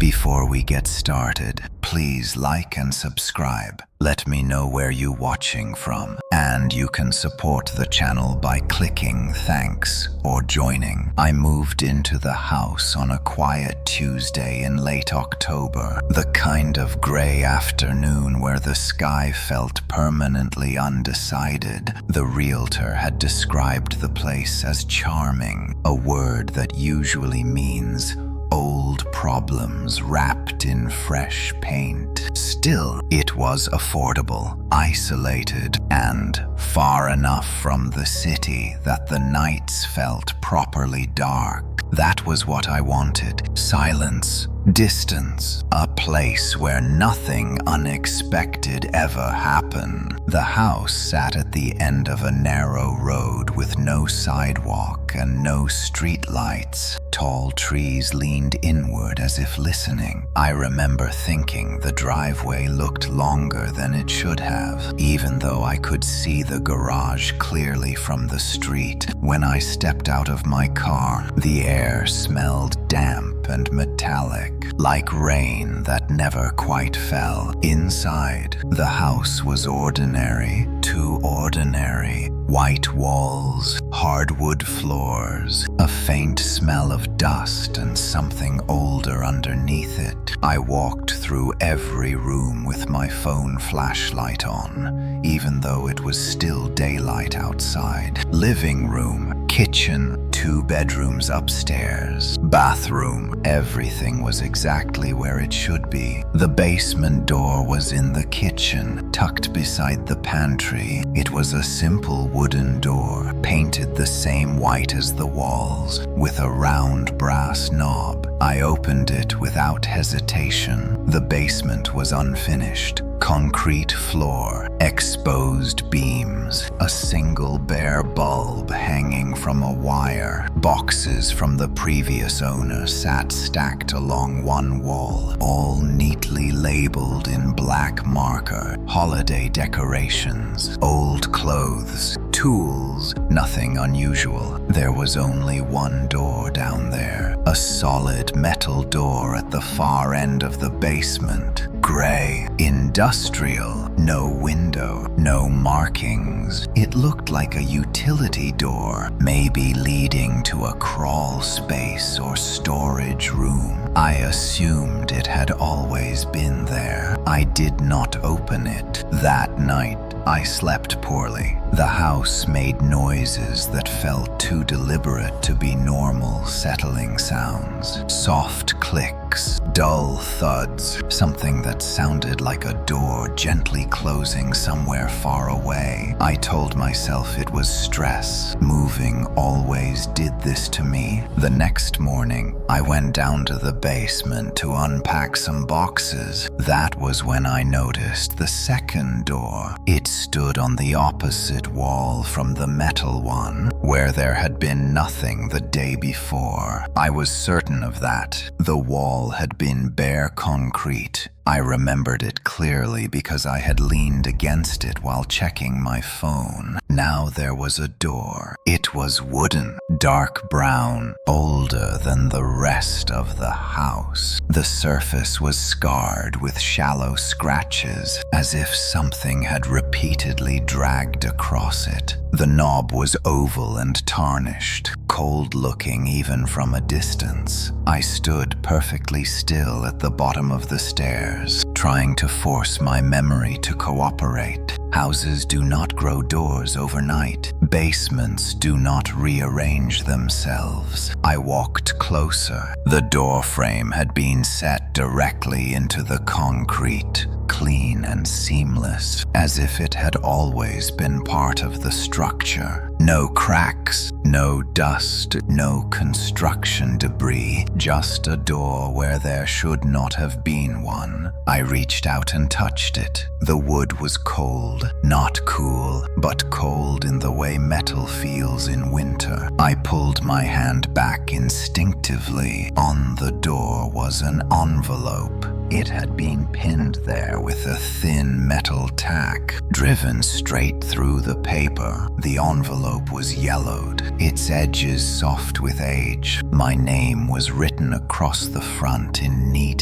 Before we get started, please like and subscribe. Let me know where you're watching from, and you can support the channel by clicking thanks or joining. I moved into the house on a quiet Tuesday in late October, the kind of gray afternoon where the sky felt permanently undecided. The realtor had described the place as charming, a word that usually means old problems wrapped in fresh paint. Still, it was affordable, isolated, and far enough from the city that the nights felt properly dark. That was what I wanted. Silence, distance, a place where nothing unexpected ever happened. The house sat at the end of a narrow road with no sidewalk and no street lights. Tall trees leaned inward as if listening. I remember thinking the driveway looked longer than it should have, even though I could see the garage clearly from the street. When I stepped out of my car, the air smelled damp and metallic, like rain that never quite fell. Inside, the house was ordinary, too ordinary. White walls, hardwood floors, a faint smell of dust and something older underneath it. I walked through every room with my phone flashlight on, even though it was still daylight outside. Living room, kitchen, 2 bedrooms upstairs, bathroom, everything was exactly where it should be. The basement door was in the kitchen, tucked beside the pantry. It was a simple wooden door, painted the same white as the walls, with a round brass knob. I opened it without hesitation. The basement was unfinished. Concrete floor, exposed beams, a single bare bulb hanging from a wire. Boxes from the previous owner sat stacked along one wall, all neatly labeled in black marker. Holiday decorations, old clothes, tools, nothing unusual. There was only one door down there, a solid metal door at the far end of the basement. Gray, industrial, no window, no markings. It looked like a utility door, maybe leading to a crawl space or storage room. I assumed it had always been there. I did not open it. That night, I slept poorly. The house made noises that felt too deliberate to be normal settling sounds. Soft clicks, dull thuds, something that sounded like a door gently closing somewhere far away. I told myself it was stress. Moving always did this to me. The next morning, I went down to the basement to unpack some boxes. That was when I noticed the second door. It stood on the opposite wall from the metal one, where there had been nothing the day before. I was certain of that. The wall had been bare concrete. I remembered it clearly because I had leaned against it while checking my phone. Now there was a door. It was wooden, dark brown, older than the rest of the house. The surface was scarred with shallow scratches, as if something had repeatedly dragged across it. The knob was oval and tarnished, cold-looking even from a distance. I stood perfectly still at the bottom of the stairs, trying to force my memory to cooperate. Houses do not grow doors overnight. Basements do not rearrange themselves. I walked closer. The door frame had been set directly into the concrete, clean and seamless, as if it had always been part of the structure. No cracks, no dust, no construction debris, just a door where there should not have been one. I reached out and touched it. The wood was cold, not cool, but cold in the way metal feels in winter. I pulled my hand back instinctively. On the door was an envelope. It had been pinned there with a thin metal tack, driven straight through the paper. The envelope was yellowed, its edges soft with age. My name was written across the front in neat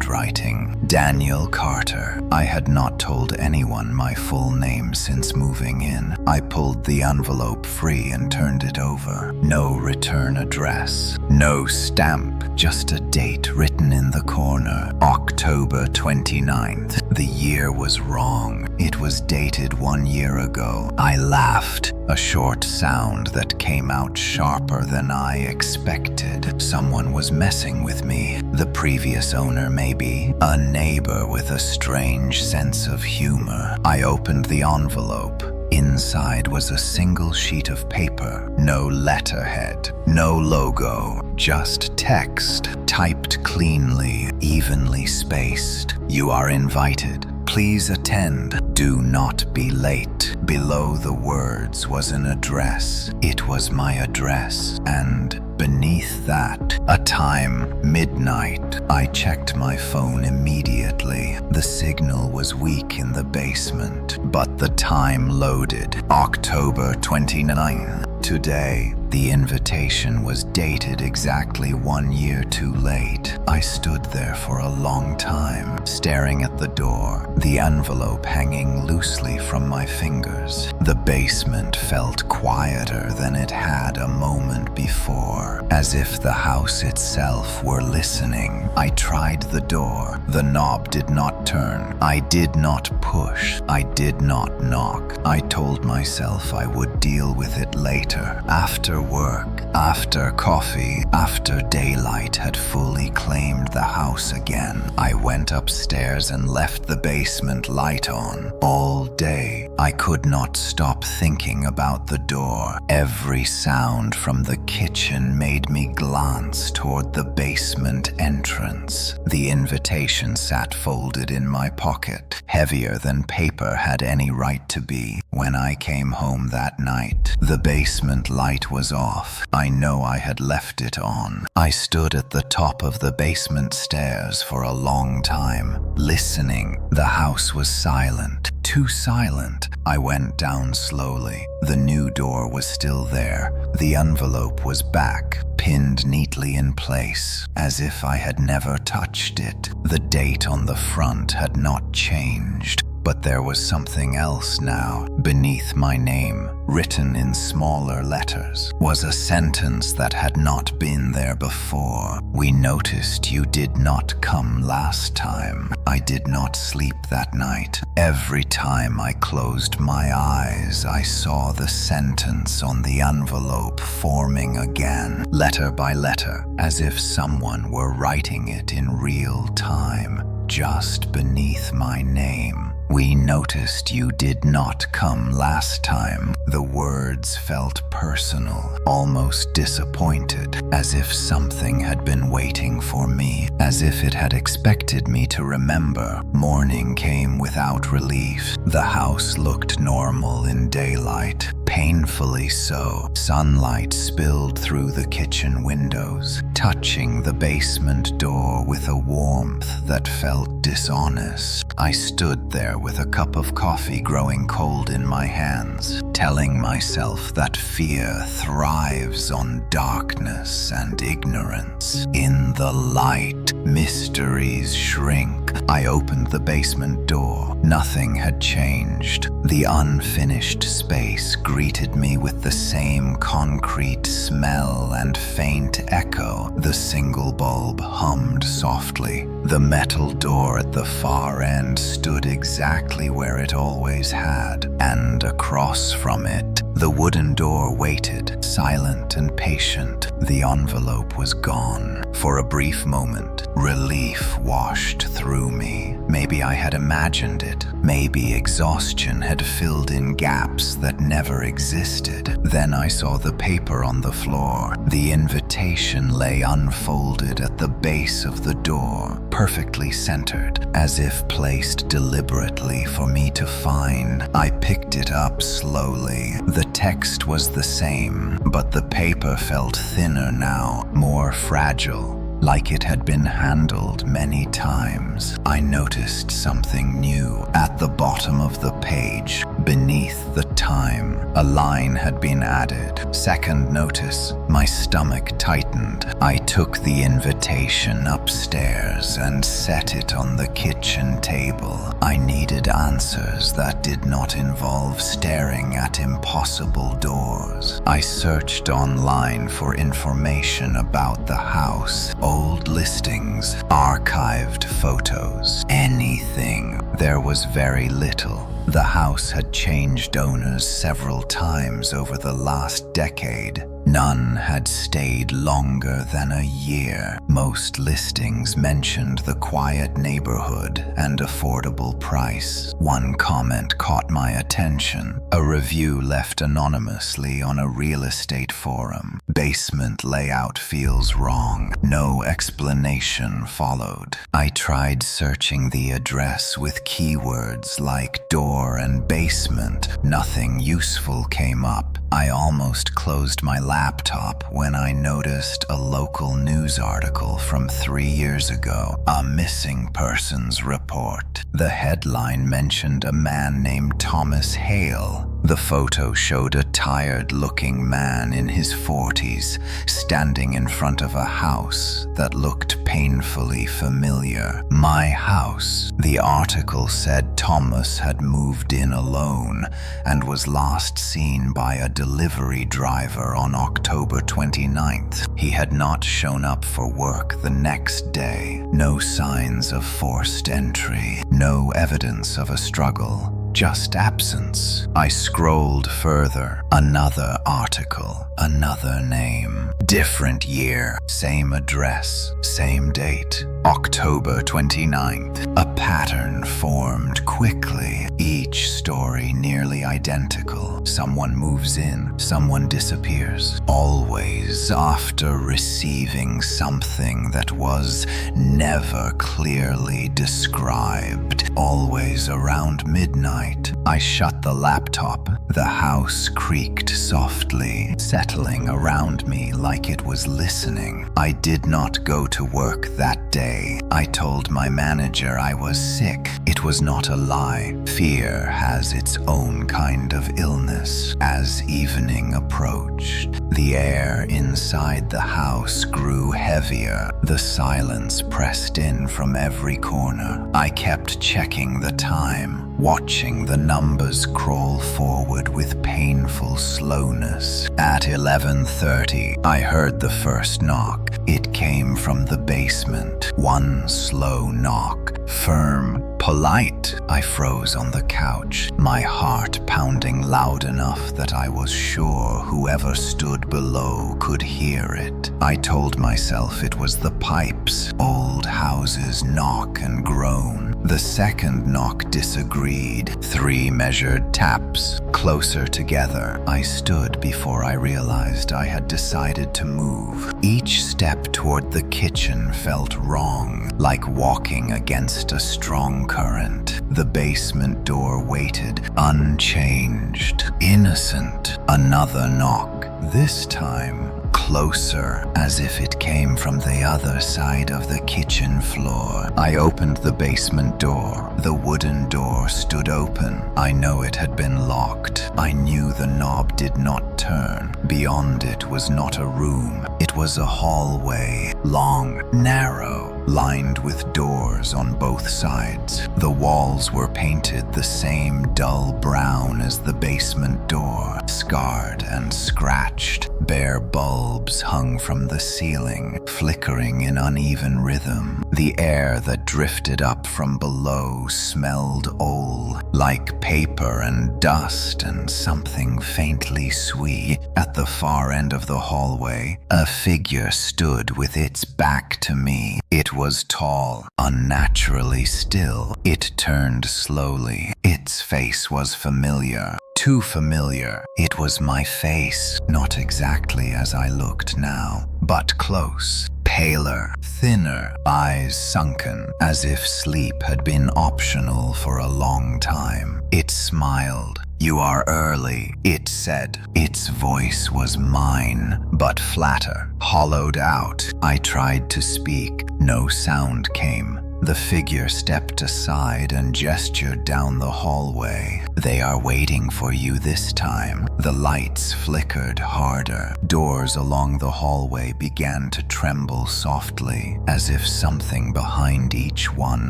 handwriting. Daniel Carter. I had not told anyone my full name since moving in. I pulled the envelope free and turned it over. No return address. No stamp. Just a date written in the corner. October 29th. The year was wrong. It was dated 1 year ago. I laughed. A short sound that came out sharper than I expected. Someone was messing with me. The previous owner, maybe. A neighbor with a strange sense of humor. I opened the envelope. Inside was a single sheet of paper. No letterhead. No logo. Just text. Typed cleanly, evenly spaced. You are invited. Please attend. Do not be late. Below the words was an address. It was my address. And beneath that, a time, midnight. I checked my phone immediately. The signal was weak in the basement, but the time loaded. October 29th. Today, the invitation was dated exactly 1 year too late. I stood there for a long time, staring at the door, the envelope hanging loosely from my fingers. The basement felt quieter than it had a moment before, as if the house itself were listening. I tried the door. The knob did not turn. I did not push. I did not knock. I told myself I would deal with it later, after work, after coffee, after daylight had fully claimed the house again. I went upstairs and left the basement light on. All day, I could not stop thinking about the door. Every sound from the kitchen made me glance toward the basement entrance. The invitation sat folded in my pocket, heavier than paper had any right to be. When I came home that night, the basement light was off. I know I had left it on. I stood at the top of the basement stairs for a long time, listening. The house was silent. Too silent. I went down slowly. The new door was still there. The envelope was back, pinned neatly in place, as if I had never touched it. The date on the front had not changed. But there was something else now. Beneath my name, written in smaller letters, was a sentence that had not been there before. We noticed you did not come last time. I did not sleep that night. Every time I closed my eyes, I saw the sentence on the envelope forming again, letter by letter, as if someone were writing it in real time, just beneath my name. We noticed you did not come last time. The words felt personal, almost disappointed, as if something had been waiting for me, as if it had expected me to remember. Morning came without relief. The house looked normal in daylight, painfully so. Sunlight spilled through the kitchen windows, touching the basement door with a warmth that felt dishonest. I stood there with a cup of coffee growing cold in my hands, telling myself that fear thrives on darkness and ignorance. In the light, mysteries shrink. I opened the basement door. Nothing had changed. The unfinished space greeted me with the same concrete smell and faint echo. The single bulb hummed softly. The metal door at the far end stood exactly where it always had, and across from it, the wooden door waited, silent and patient. The envelope was gone. For a brief moment, relief washed through me. Maybe I had imagined it. Maybe exhaustion had filled in gaps that never existed. Then I saw the paper on the floor. The invitation lay unfolded at the base of the door, perfectly centered, as if placed deliberately for me to find. I picked it up slowly. The text was the same, but the paper felt thinner now, more fragile, like it had been handled many times. I noticed something new. At the bottom of the page, beneath the time, a line had been added. Second notice, my stomach tightened. I took the invitation upstairs and set it on the kitchen table. I needed answers that did not involve staring at impossible doors. I searched online for information about the house, old listings, archived photos, anything. There was very little. The house had changed owners several times over the last decade. None had stayed longer than a year. Most listings mentioned the quiet neighborhood and affordable price. One comment caught my attention. A review left anonymously on a real estate forum. Basement layout feels wrong. No explanation followed. I tried searching the address with keywords like door and basement. Nothing useful came up. I almost closed my laptop when I noticed a local news article from 3 years ago, a missing persons report. The headline mentioned a man named Thomas Hale. The photo showed a tired-looking man in his 40s standing in front of a house that looked painfully familiar. My house. The article said Thomas had moved in alone and was last seen by a delivery driver on October 29th. He had not shown up for work the next day. No signs of forced entry. No evidence of a struggle. Just absence. I scrolled further. Another article, another name. Different year, same address, same date. October 29th. A pattern formed quickly. Each story nearly identical. Someone moves in, someone disappears. Always after receiving something that was never clearly described. Always around midnight. I shut the laptop. The house creaked softly, settling around me like it was listening. I did not go to work that day. I told my manager I was sick. It was not a lie. Fear has its own kind of illness. As evening approached, the air inside the house grew heavier. The silence pressed in from every corner. I kept checking the time, watching the numbers crawl forward with painful slowness. At 11:30, I heard the first knock. It came from the basement. One slow knock, firm, polite. I froze on the couch, my heart pounding loud enough that I was sure whoever stood below could hear it. I told myself it was the pipes. Old houses knock and groan. The second knock disagreed. 3 measured taps. Closer together, I stood before I realized I had decided to move. Each step toward the kitchen felt wrong, like walking against a strong current. The basement door waited, unchanged, innocent. Another knock, this time closer, as if it came from the other side of the kitchen floor. I opened the basement door. The wooden door stood open. I know it had been locked. I knew the knob did not turn. Beyond it was not a room. It was a hallway, long, narrow, lined with doors on both sides. The walls were painted the same dull brown as the basement door, scarred and scratched. Bare bulbs hung from the ceiling, flickering in uneven rhythm. The air that drifted up from below smelled old, like paper and dust and something faintly sweet. At the far end of the hallway, a figure stood with its back to me. It was tall, unnaturally still. It turned slowly. Its face was familiar. Too familiar. It was my face, not exactly as I looked now, but close. Paler, thinner, eyes sunken, as if sleep had been optional for a long time. It smiled. "You are early," it said. Its voice was mine, but flatter, hollowed out. I tried to speak. No sound came. The figure stepped aside and gestured down the hallway. "They are waiting for you this time." The lights flickered harder. Doors along the hallway began to tremble softly, as if something behind each one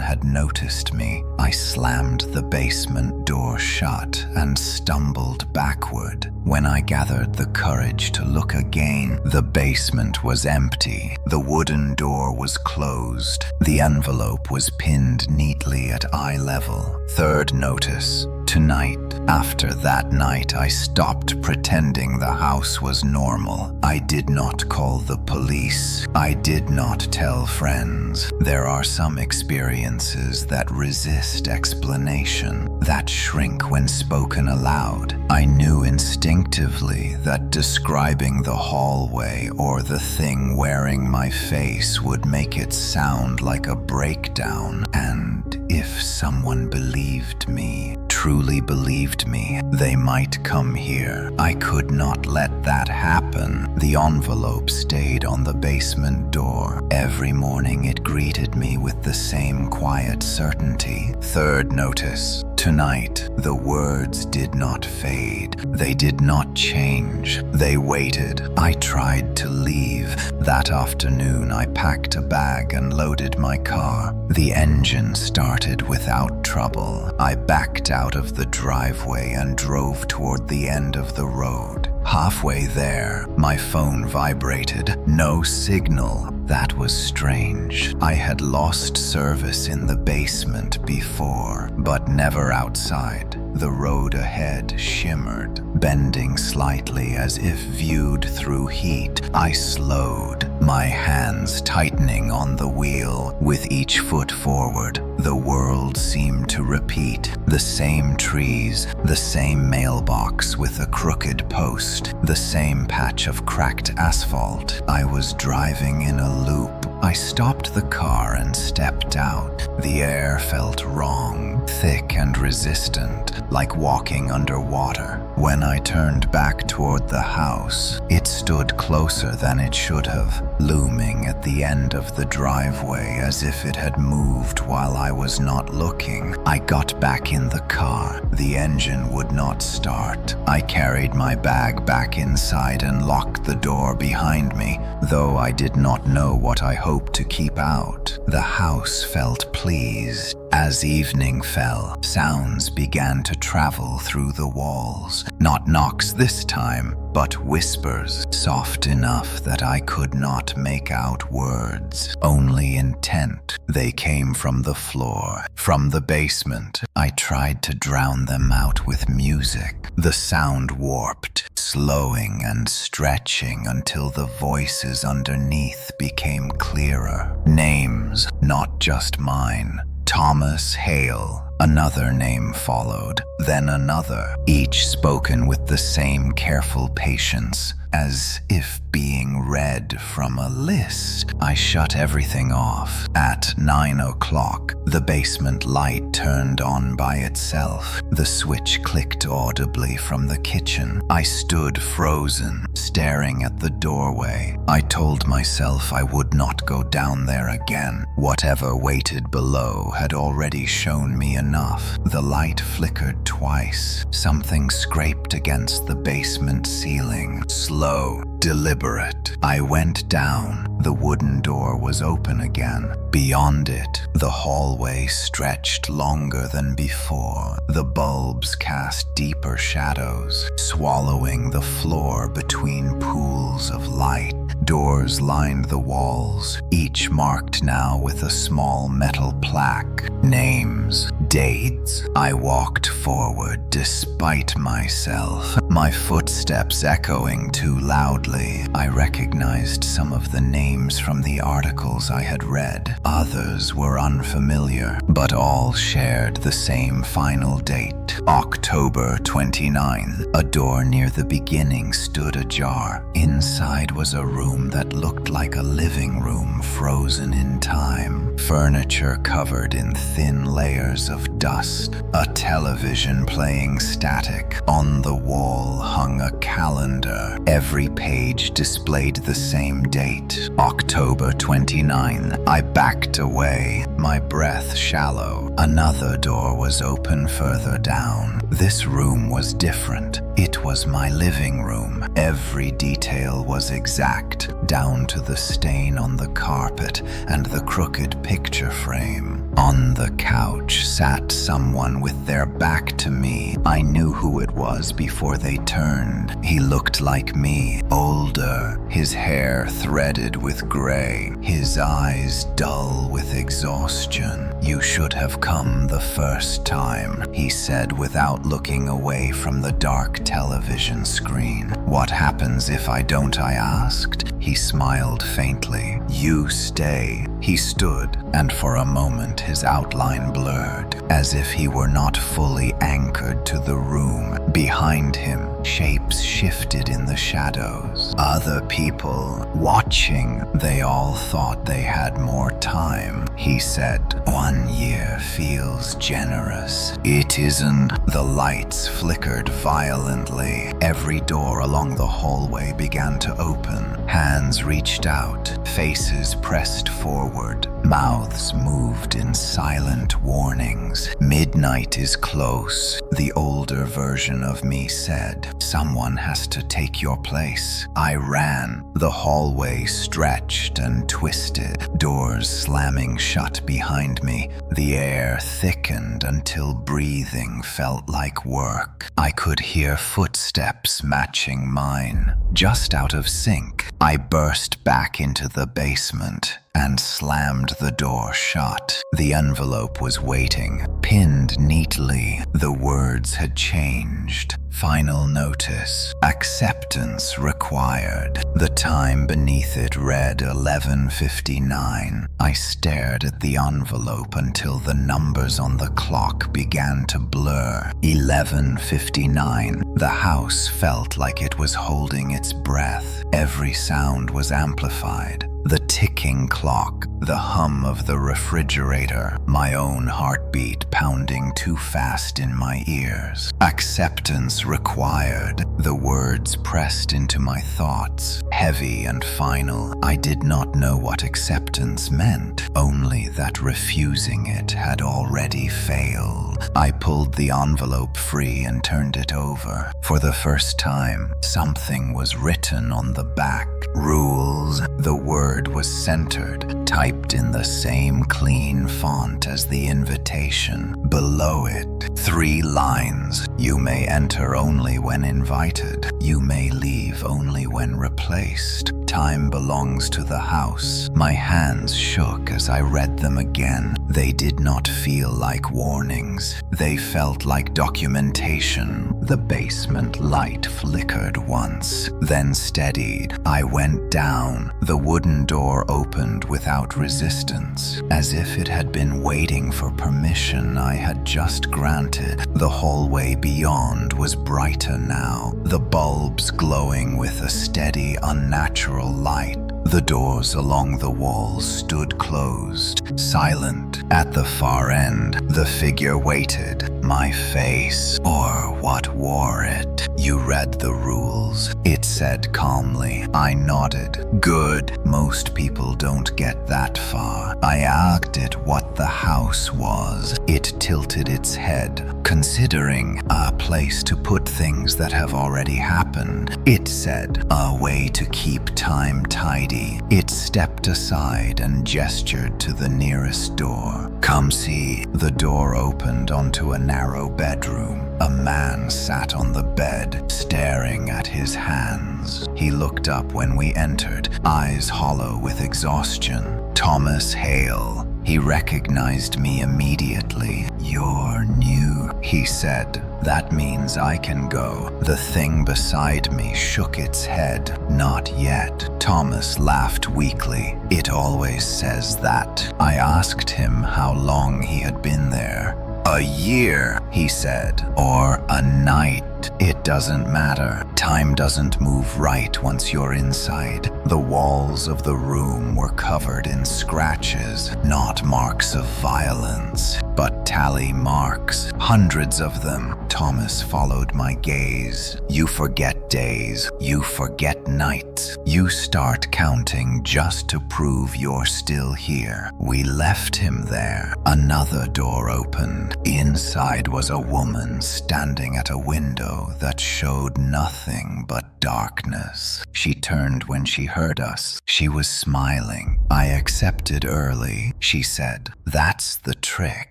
had noticed me. I slammed the basement door shut and stumbled backward. When I gathered the courage to look again, the basement was empty. The wooden door was closed. The envelope was pinned neatly at eye level. Third notice: tonight. After that night, I stopped pretending the house was normal. I did not call the police. I did not tell friends. There are some experiences that resist explanation, that shrink when spoken aloud. I knew instinctively that describing the hallway or the thing wearing my face would make it sound like a breakdown, and if someone believed me, truly believed me, they might come here. I could not let that happen. The envelope stayed on the basement door. Every morning it greeted me with the same quiet certainty. Third notice: tonight. The words did not fade. They did not change. They waited. I tried to leave. That afternoon I packed a bag and loaded my car. The engine started without trouble. I backed out of the driveway and drove toward the end of the road. Halfway there, my phone vibrated. No signal. That was strange. I had lost service in the basement before, but never outside. The road ahead shimmered, bending slightly as if viewed through heat. I slowed, my hands tightening on the wheel. With each foot forward, the world seemed to repeat. The same trees, the same mailbox with a crooked post, the same patch of cracked asphalt. I was driving in a loop. I stopped the car and stepped out. The air felt wrong, thick and resistant, like walking underwater. When I turned back toward the house, it stood closer than it should have, looming at the end of the driveway as if it had moved while I was not looking. I got back in the car. The engine would not start. I carried my bag back inside and locked the door behind me, though I did not know what I hoped to keep out. The house felt pleased. As evening fell, sounds began to travel through the walls. Not knocks this time, but whispers, soft enough that I could not make out words, only intent. They came from the floor, from the basement. I tried to drown them out with music. The sound warped, slowing and stretching until the voices underneath became clearer. Names, not just mine. Thomas Hale. Another name followed, then another, each spoken with the same careful patience, as if being read from a list. I shut everything off. At 9 o'clock, the basement light turned on by itself. The switch clicked audibly from the kitchen. I stood frozen, staring at the doorway. I told myself I would not go down there again. Whatever waited below had already shown me enough. The light flickered twice. Something scraped against the basement ceiling. Slow, deliberate. I went down. The wooden door was open again. Beyond it, the hallway stretched longer than before. The bulbs cast deeper shadows, swallowing the floor between pools of light. Doors lined the walls, each marked now with a small metal plaque. Names, dates. I walked forward despite myself, my footsteps echoing too loudly. I recognized some of the names from the articles I had read. Others were unfamiliar, but all shared the same final date, October 29th. A door near the beginning stood ajar. Inside was a room that looked like a living room frozen in time. Furniture covered in thin layers of dust. a television playing static. On the wall hung a calendar. Every page displayed the same date, October 29. I backed away, my breath shallow. Another door was open further down. This room was different. It was my living room. Every detail was exact, down to the stain on the carpet and the crooked picture frame. On the couch sat someone with their back to me. I knew who it was before they turned. He looked like me, older, his hair threaded with gray, his eyes dull with exhaustion. "You should have come the first time," he said without looking away from the dark television screen. "What happens if I don't?" I asked. He smiled faintly. "You stay." He stood, and for a moment his outline blurred, as if he were not fully anchored to the room. Behind him, shapes shifted in the shadows. Other people watching. They all thought they had more time. He said, "1 year feels generous." "It isn't." The lights flickered violently. Every door along the hallway began to open. Hands reached out, faces pressed forward, mouths moved in silent warnings. "Midnight is close," the older version of me said. "Someone has to take your place." I ran. The hallway stretched and twisted, doors slamming shut behind me. The air thickened until breathing felt like work. I could hear footsteps matching mine, just out of sync. I burst back into the basement and slammed the door shut. The envelope was waiting, pinned neatly. The words had changed. Final notice. Acceptance required. The time beneath it read 11:59. I stared at the envelope until the numbers on the clock began to blur. 11:59. The house felt like it was holding its breath. Every sound was amplified. The ticking clock, the hum of the refrigerator, my own heartbeat pounding too fast in my ears. Acceptance required. The words pressed into my thoughts, heavy and final. I did not know what acceptance meant, only that refusing it had already failed. I pulled the envelope free and turned it over. For the first time, something was written on the back. Rules. The word was centered, typed in the same clean font as the invitation. Below it, 3 lines. You may enter only when invited. You may leave only when replaced. Time belongs to the house. My hands shook as I read them again. They did not feel like warnings. They felt like documentation. The basement light flickered once, then steadied. I went down. The wooden door opened without resistance, as if it had been waiting for permission I had just granted. The hallway beyond was brighter now, the bulbs glowing with a steady, unnatural light. The doors along the walls stood closed, silent. At the far end, the figure waited. My face, or what wore it. "You read the rules," it said calmly. I nodded. "Good. Most people don't get that far." I asked it what the house was. It tilted its head, considering a place to put things that have already happened. It said, "A way to keep time tidy." It stepped aside and gestured to the nearest door. "Come see." The door opened onto a narrow bedroom. A man sat on the bed, staring at his hands. He looked up when we entered, eyes hollow with exhaustion. "Thomas Hale." He recognized me immediately. "You're new," he said. "That means I can go." The thing beside me shook its head. "Not yet." Thomas laughed weakly. "It always says that." I asked him how long he had been there. "A year," he said. "Or a night." wait. It doesn't matter. Time doesn't move right once you're inside. The walls of the room were covered in scratches, not marks of violence, but tally marks, hundreds of them. Thomas followed my gaze. You forget days, you forget nights. You start counting just to prove you're still here. We left him there. Another door opened. Inside was a woman standing at a window that showed nothing but darkness. She turned when she heard us. She was smiling. I accepted early, she said. That's the trick.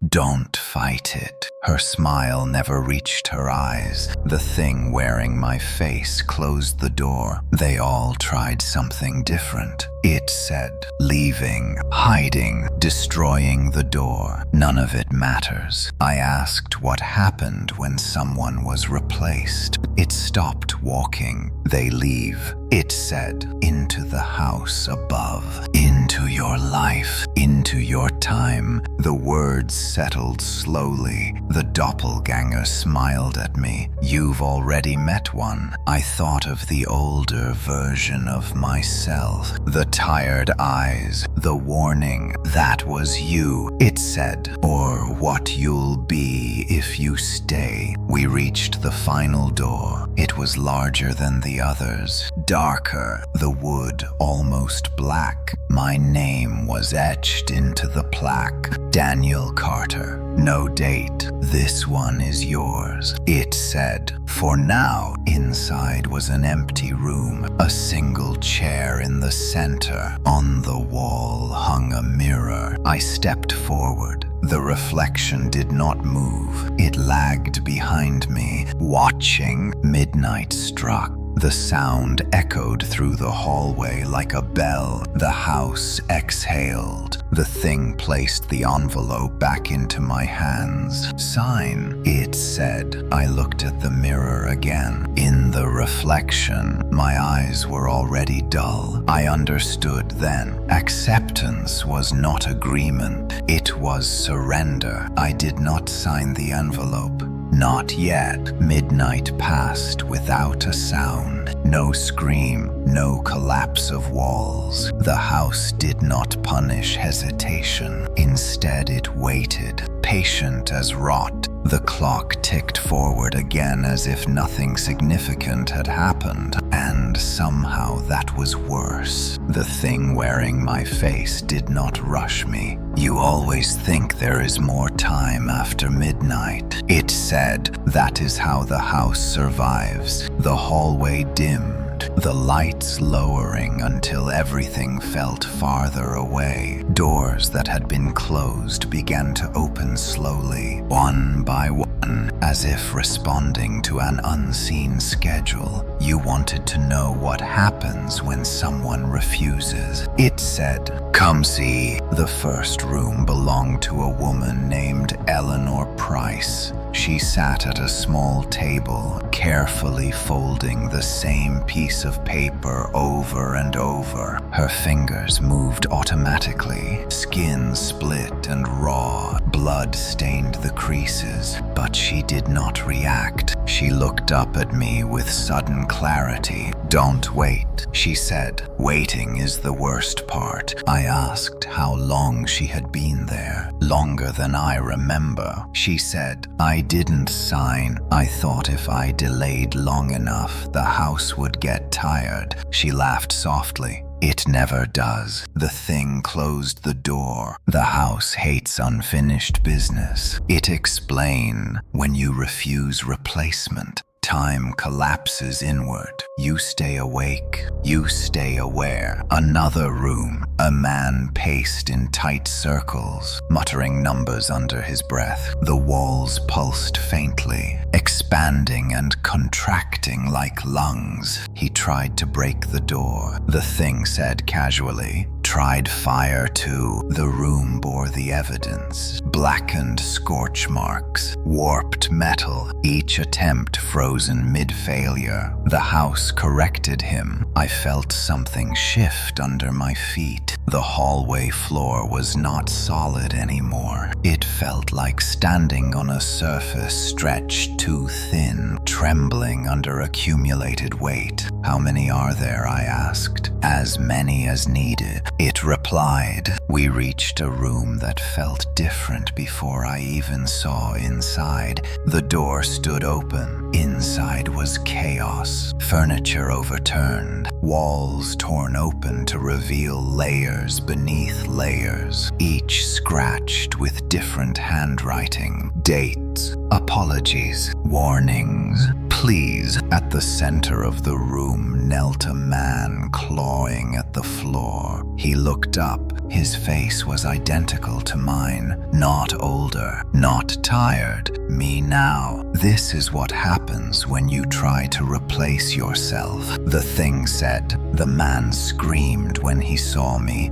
Don't fight it. Her smile never reached her eyes. The thing wearing my face closed the door. They all tried something different. It said, leaving, hiding, destroying the door. None of it matters. I asked what happened when someone was replaced. It stopped walking. They leave. It said, into the house above, into your life, into your time. The words settled slowly. The doppelganger smiled at me. You've already met one. I thought of the older version of myself. The tired eyes, the warning. That was you, it said, or what you'll be if you stay. We reached the final door. It was larger than the others, darker, the wood almost black. My name was etched into the plaque. Daniel Carter. No date. This one is yours, it said. For now, inside was an empty room, a single chair in the center. On the wall hung a mirror. I stepped forward. The reflection did not move. It lagged behind me, watching. Midnight struck. The sound echoed through the hallway like a bell. The house exhaled. The thing placed the envelope back into my hands. Sign, it said. I looked at the mirror again. In the reflection, my eyes were already dull. I understood then. Acceptance was not agreement. It was surrender. I did not sign the envelope. Not yet. Midnight passed without a sound. No scream, no collapse of walls. The house did not punish hesitation. Instead, it waited, patient as rot. The clock ticked forward again as if nothing significant had happened, and somehow that was worse. The thing wearing my face did not rush me. You always think there is more time after midnight, it said. That is how the house survives. The hallway dimmed, the lights lowering until everything felt farther away. Doors that had been closed began to open slowly, one by one, as if responding to an unseen schedule. You wanted to know what happens when someone refuses. It said, come see. The first room belonged to a woman named Eleanor Price. She sat at a small table, carefully folding the same piece of paper over and over. Her fingers moved automatically. Skin split and raw. Blood stained the creases, but she did not react. She looked up at me with sudden clarity. Don't wait, she said. Waiting is the worst part. I asked how long she had been there. Longer than I remember, she said. I didn't sign. I thought if I delayed long enough, the house would get tired. She laughed softly. It never does. The thing closed the door. The house hates unfinished business. It explains when you refuse replacement. Time collapses inward. You stay awake. You stay aware. Another room. A man paced in tight circles, muttering numbers under his breath. The walls pulsed faintly, expanding and contracting like lungs. He tried to break the door. The thing said casually, tried fire too. The room bore the evidence. Blackened scorch marks, warped metal, each attempt frozen mid-failure. The house corrected him. I felt something shift under my feet. The hallway floor was not solid anymore. It felt like standing on a surface stretched too thin. trembling under accumulated weight. "How many are there?" I asked. "As many as needed," it replied. We reached a room that felt different before I even saw inside. The door stood open. Inside was chaos. Furniture overturned, walls torn open to reveal layers beneath layers, each scratched with different handwriting, dates, apologies, warnings, please. At the center of the room knelt a man clawing at the floor. He looked up. His face was identical to mine. Not older, not tired. Me now. "This is what happens when you try to replace yourself," the thing said. The man screamed when he saw me.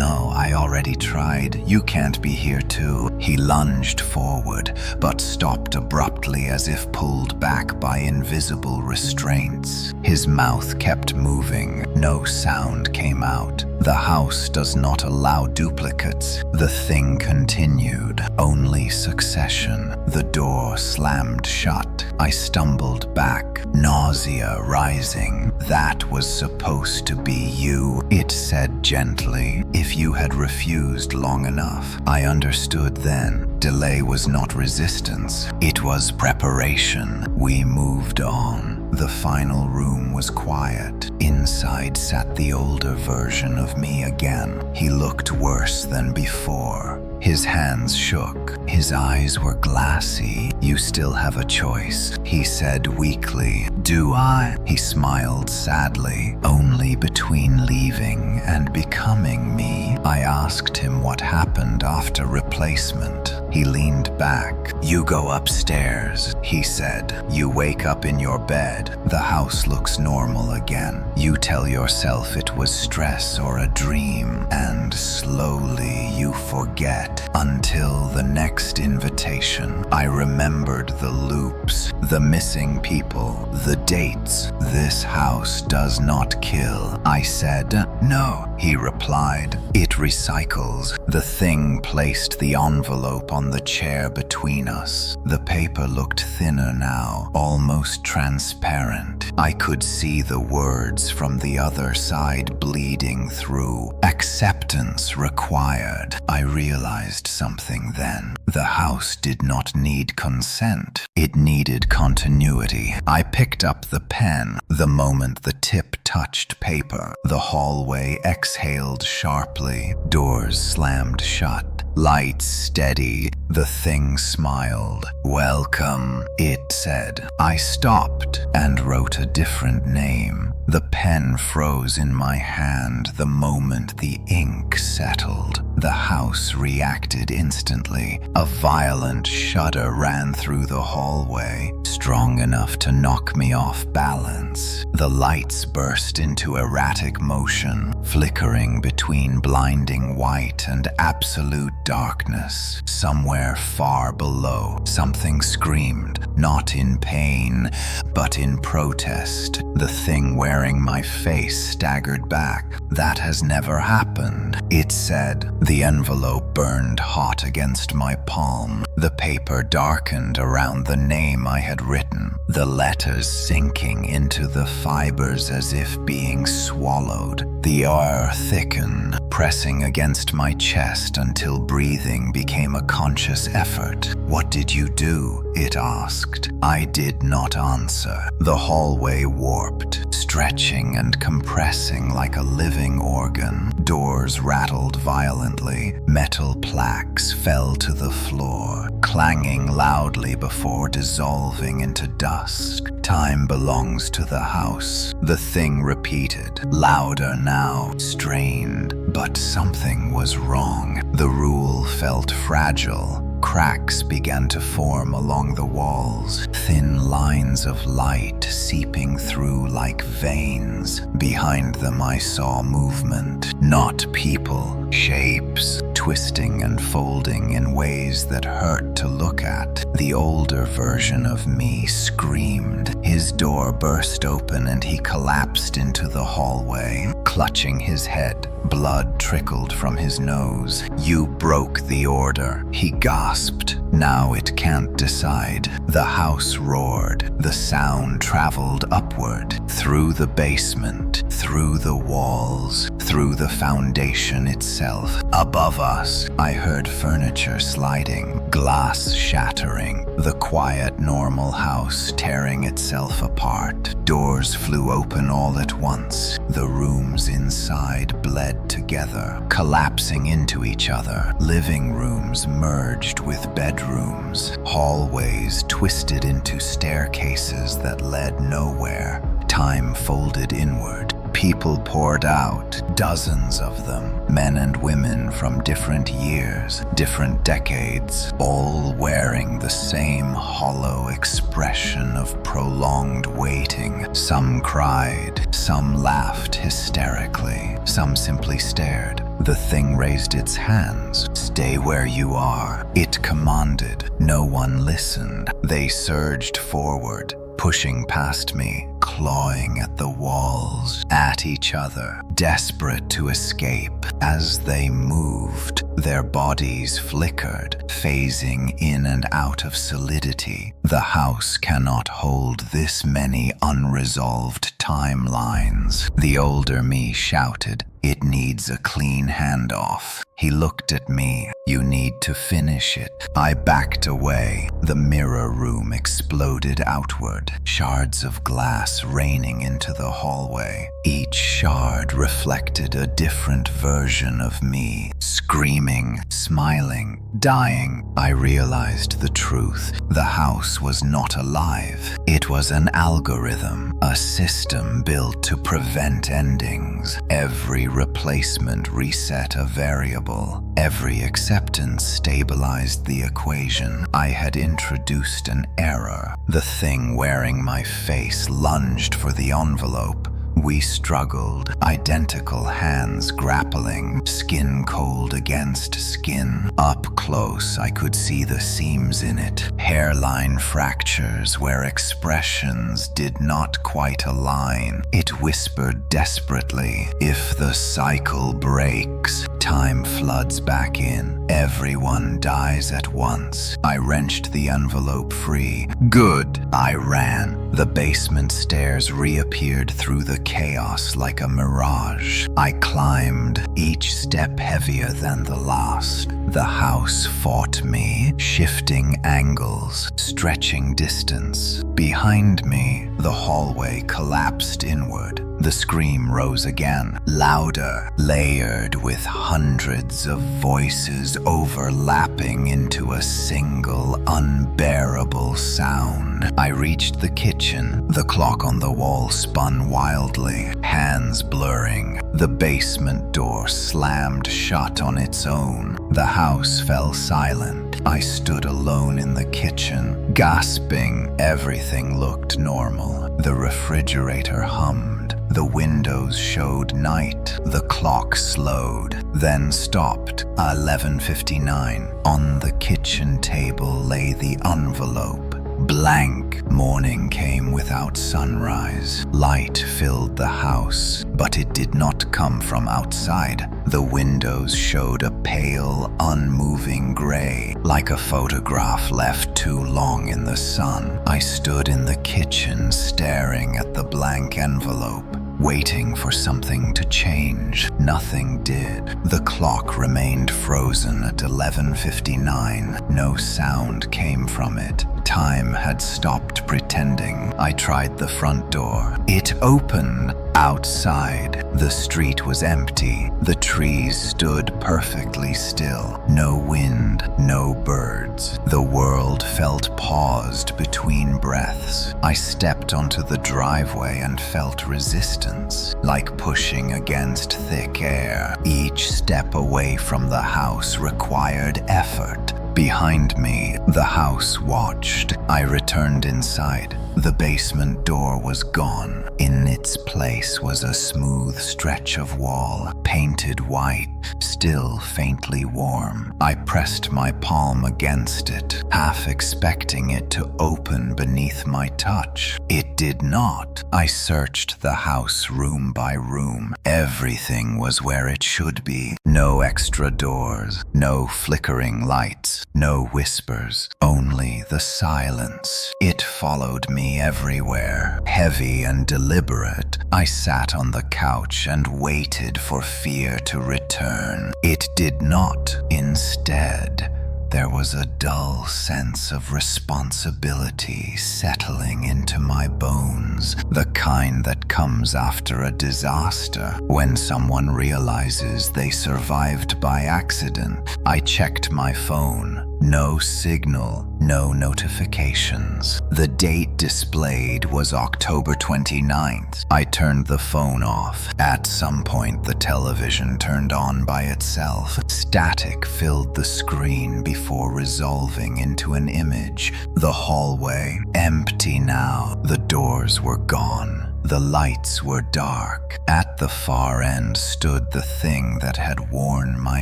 No, I already tried. You can't be here too." He lunged forward, but stopped abruptly as if pulled back by invisible restraints. His mouth kept moving. No sound came out. "The house does not allow duplicates," the thing continued. "Only succession." The door slammed shut. I stumbled back, nausea rising. "That was supposed to be you," it said gently. "If you had refused long enough." I understood then. Delay was not resistance. It was preparation. We moved on. The final room was quiet. Inside sat the older version of me again. He looked worse than before. His hands shook. His eyes were glassy. "You still have a choice," he said weakly. "Do I?" He smiled sadly. "Only between leaving and becoming me." I asked him what happened after replacement. He leaned back. "You go upstairs," he said. "You wake up in your bed. The house looks normal again. You tell yourself it was stress or a dream, and slowly you forget. Until the next invitation." I remembered the loops, the missing people, the dates. "This house does not kill," I said. "No," he replied. "It recycles." The thing placed the envelope on the chair between us. The paper looked thinner now, almost transparent. I could see the words from the other side bleeding through. "Acceptance required." I realized something then. The house did not need consent. It needed continuity. I picked up the pen. The moment the tip touched paper, the hallway exhaled sharply. Doors slammed shut. Lights steady. The thing smiled. "Welcome," it said. I stopped and wrote a different name. The pen froze in my hand the moment the ink settled. The house reacted instantly. A violent shudder ran through the hallway, strong enough to knock me off balance. The lights burst into erratic motion, flickering between blinding white and absolute darkness. Somewhere far below, something screamed, not in pain, but in protest. The thing wearing my face staggered back. "That has never happened," it said. The envelope burned hot against my palm. The paper darkened around the name I had written, the letters sinking into the fibers as if being swallowed. The air thickened, pressing against my chest until breathing became a conscious effort. "What did you do?" it asked. I did not answer. The hallway warped, stretching and compressing like a living organ. Doors rattled violently. Metal plaques fell to the floor, clanging loudly before dissolving into dust. "Time belongs to the house," the thing repeated, louder now, strained. But something was wrong. The rule felt fragile. Cracks began to form along the walls, thin lines of light seeping through like veins. Behind them I saw movement, not people, shapes, twisting and folding in ways that hurt to look at. The older version of me screamed. His door burst open and he collapsed into the hallway, clutching his head. Blood trickled from his nose. "You broke the order," he gasped. Now it can't decide. The house roared. The sound traveled upward, through the basement, through the walls, through the foundation itself. Above us, I heard furniture sliding, glass shattering, the quiet, normal house tearing itself apart. Doors flew open all at once. The rooms inside bled together, collapsing into each other. Living rooms merged with bedrooms. Hallways twisted into staircases that led nowhere. Time folded inward. People poured out, dozens of them, men and women from different years, different decades, all wearing the same hollow expression of prolonged waiting. Some cried, some laughed hysterically, some simply stared. The thing raised its hands. "Stay where you are," it commanded. No one listened. They surged forward, pushing past me, clawing at the walls, at each other, desperate to escape. As they moved, their bodies flickered, phasing in and out of solidity. The house cannot hold this many unresolved timelines. The older me shouted, "It needs a clean handoff." He looked at me. "You need to finish it." I backed away. The mirror room exploded outward, shards of glass raining into the hallway. Each shard reflected a different version of me, screaming, smiling, dying. I realized the truth. The house was not alive. It was an algorithm, a system built to prevent endings. Every replacement reset a variable. Every acceptance stabilized the equation. I had introduced an error. The thing wearing my face lunged for the envelope. We struggled, identical hands grappling, skin cold against skin. Up close, I could see the seams in it, hairline fractures where expressions did not quite align. It whispered desperately, "If the cycle breaks, time floods back in. Everyone dies at once." I wrenched the envelope free. "Good!" I ran. The basement stairs reappeared through the chaos like a mirage. I climbed, each step heavier than the last. The house fought me, shifting angles, stretching distance. Behind me, the hallway collapsed inward. The scream rose again, louder, layered with hundreds of voices overlapping into a single, unbearable sound. I reached the kitchen. The clock on the wall spun wildly, hands blurring. The basement door slammed shut on its own. The house fell silent. I stood alone in the kitchen, gasping. Everything looked normal. The refrigerator hummed. The windows showed night. The clock slowed, then stopped. 11:59. On the kitchen table lay the envelope. Blank. Morning came without sunrise. Light filled the house, but it did not come from outside. The windows showed a pale, unmoving gray, like a photograph left too long in the sun. I stood in the kitchen staring at the blank envelope, waiting for something to change. Nothing did. The clock remained frozen at 11:59. No sound came from it. Time had stopped pretending. I tried the front door. It opened. Outside, the street was empty. The trees stood perfectly still. No wind, no birds. The world felt paused between breaths. I stepped onto the driveway and felt resistance, like pushing against thick air. Each step away from the house required effort. Behind me, the house watched. I returned inside. The basement door was gone. In its place was a smooth stretch of wall, painted white, still faintly warm. I pressed my palm against it, half expecting it to open beneath my touch. It did not. I searched the house room by room. Everything was where it should be. No extra doors, no flickering lights, no whispers, only the silence. It followed me everywhere, heavy and deliberate. I sat on the couch and waited for fear to return. It did not. Instead, there was a dull sense of responsibility settling into my bones, the kind that comes after a disaster, when someone realizes they survived by accident. I checked my phone. No signal, no notifications. The date displayed was October 29th. I turned the phone off. At some point, the television turned on by itself. Static filled the screen before resolving into an image. The hallway, empty now. The doors were gone. The lights were dark. At the far end stood the thing that had worn my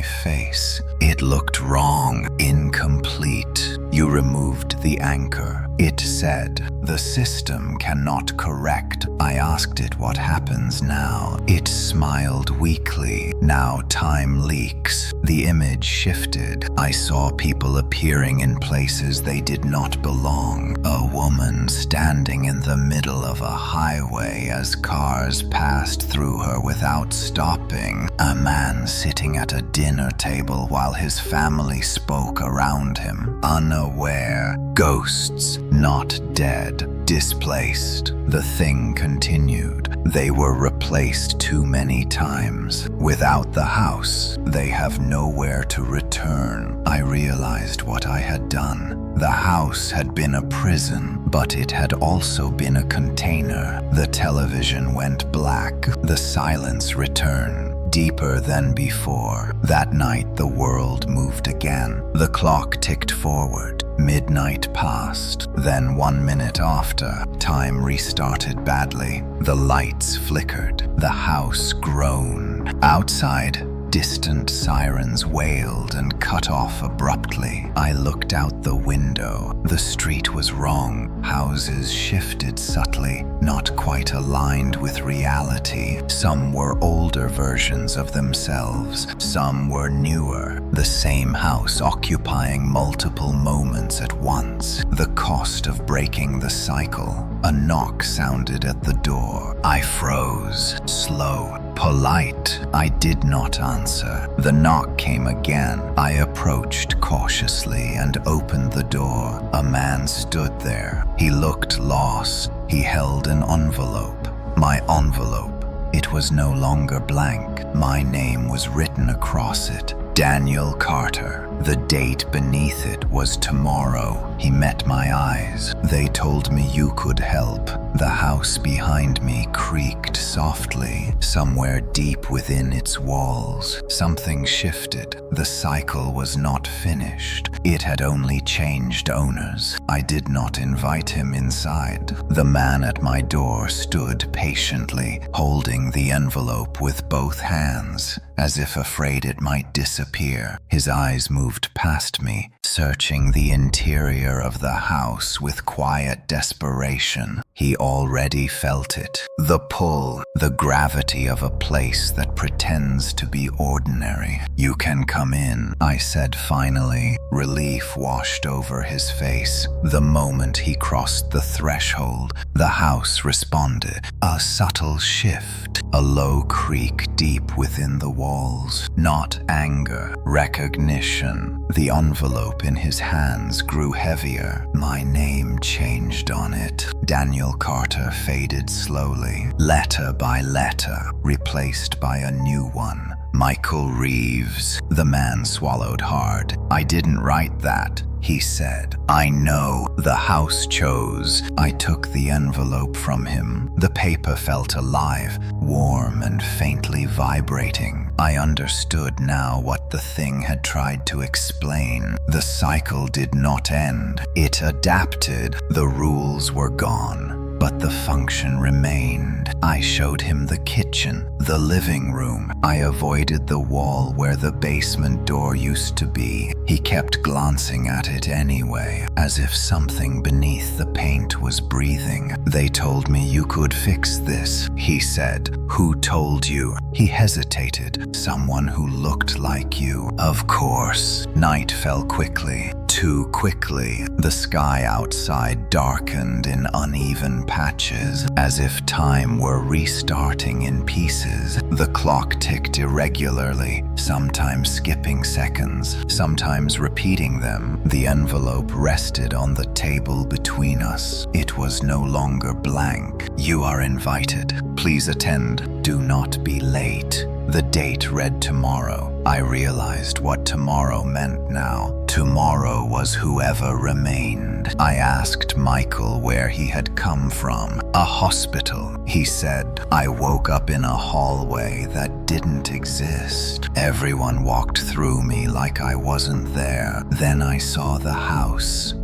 face. It looked wrong, incomplete. You removed the anchor. It said, "The system cannot correct." I asked it what happens now. It smiled weakly. Now time leaks. The image shifted. I saw people appearing in places they did not belong. A woman standing in the middle of a highway as cars passed through her without stopping. A man sitting at a dinner table while his family spoke around him, unaware. Ghosts, not dead, displaced. The thing continued. They were replaced too many times. Without the house, they have nowhere to return. I realized what I had done. The house had been a prison, but it had also been a container. The television went black. The silence returned, deeper than before. That night, the world moved again. The clock ticked forward. Midnight passed. Then 1 minute after, time restarted badly. The lights flickered. The house groaned. Outside, distant sirens wailed and cut off abruptly. I looked out the window. The street was wrong. Houses shifted subtly, not quite aligned with reality. Some were older versions of themselves. Some were newer. The same house occupying multiple moments at once. The cost of breaking the cycle. A knock sounded at the door. I froze, slow, polite. I did not answer. The knock came again. I approached cautiously and opened the door. A man stood there. He looked lost. He held an envelope. My envelope. It was no longer blank. My name was written across it. Daniel Carter. The date beneath it was tomorrow. He met my eyes. They told me you could help. The house behind me creaked softly. Somewhere deep within its walls, something shifted. The cycle was not finished. It had only changed owners. I did not invite him inside. The man at my door stood patiently, holding the envelope with both hands, as if afraid it might disappear. His eyes moved past me, searching the interior of the house with quiet desperation. He already felt it. The pull, the gravity of a place that pretends to be ordinary. "You can come in," I said finally. Relief washed over his face. The moment he crossed the threshold, the house responded. A subtle shift, a low creak deep within the walls. Not anger, recognition. The envelope in his hands grew heavier. My name changed on it. Daniel Carter faded slowly, letter by letter, replaced by a new one. Michael Reeves. The man swallowed hard. "I didn't write that," he said. I know, the house chose. I took the envelope from him. The paper felt alive, warm and faintly vibrating. I understood now what the thing had tried to explain. The cycle did not end. It adapted. The rules were gone, but the function remained. I showed him the kitchen, the living room. I avoided the wall where the basement door used to be. He kept glancing at it anyway, as if something beneath the paint was breathing. They told me you could fix this, he said. Who told you? He hesitated. Someone who looked like you. Of course. Night fell quickly. Too quickly. The sky outside darkened in uneven patches, as if time were restarting in pieces. The clock ticked irregularly, sometimes skipping seconds, sometimes repeating them. The envelope rested on the table between us. It was no longer blank. You are invited. Please attend. Do not be late. The date read tomorrow. I realized what tomorrow meant now. Tomorrow was whoever remained. I asked Michael where he had come from. A hospital, he said. I woke up in a hallway that didn't exist. Everyone walked through me like I wasn't there. Then I saw the house.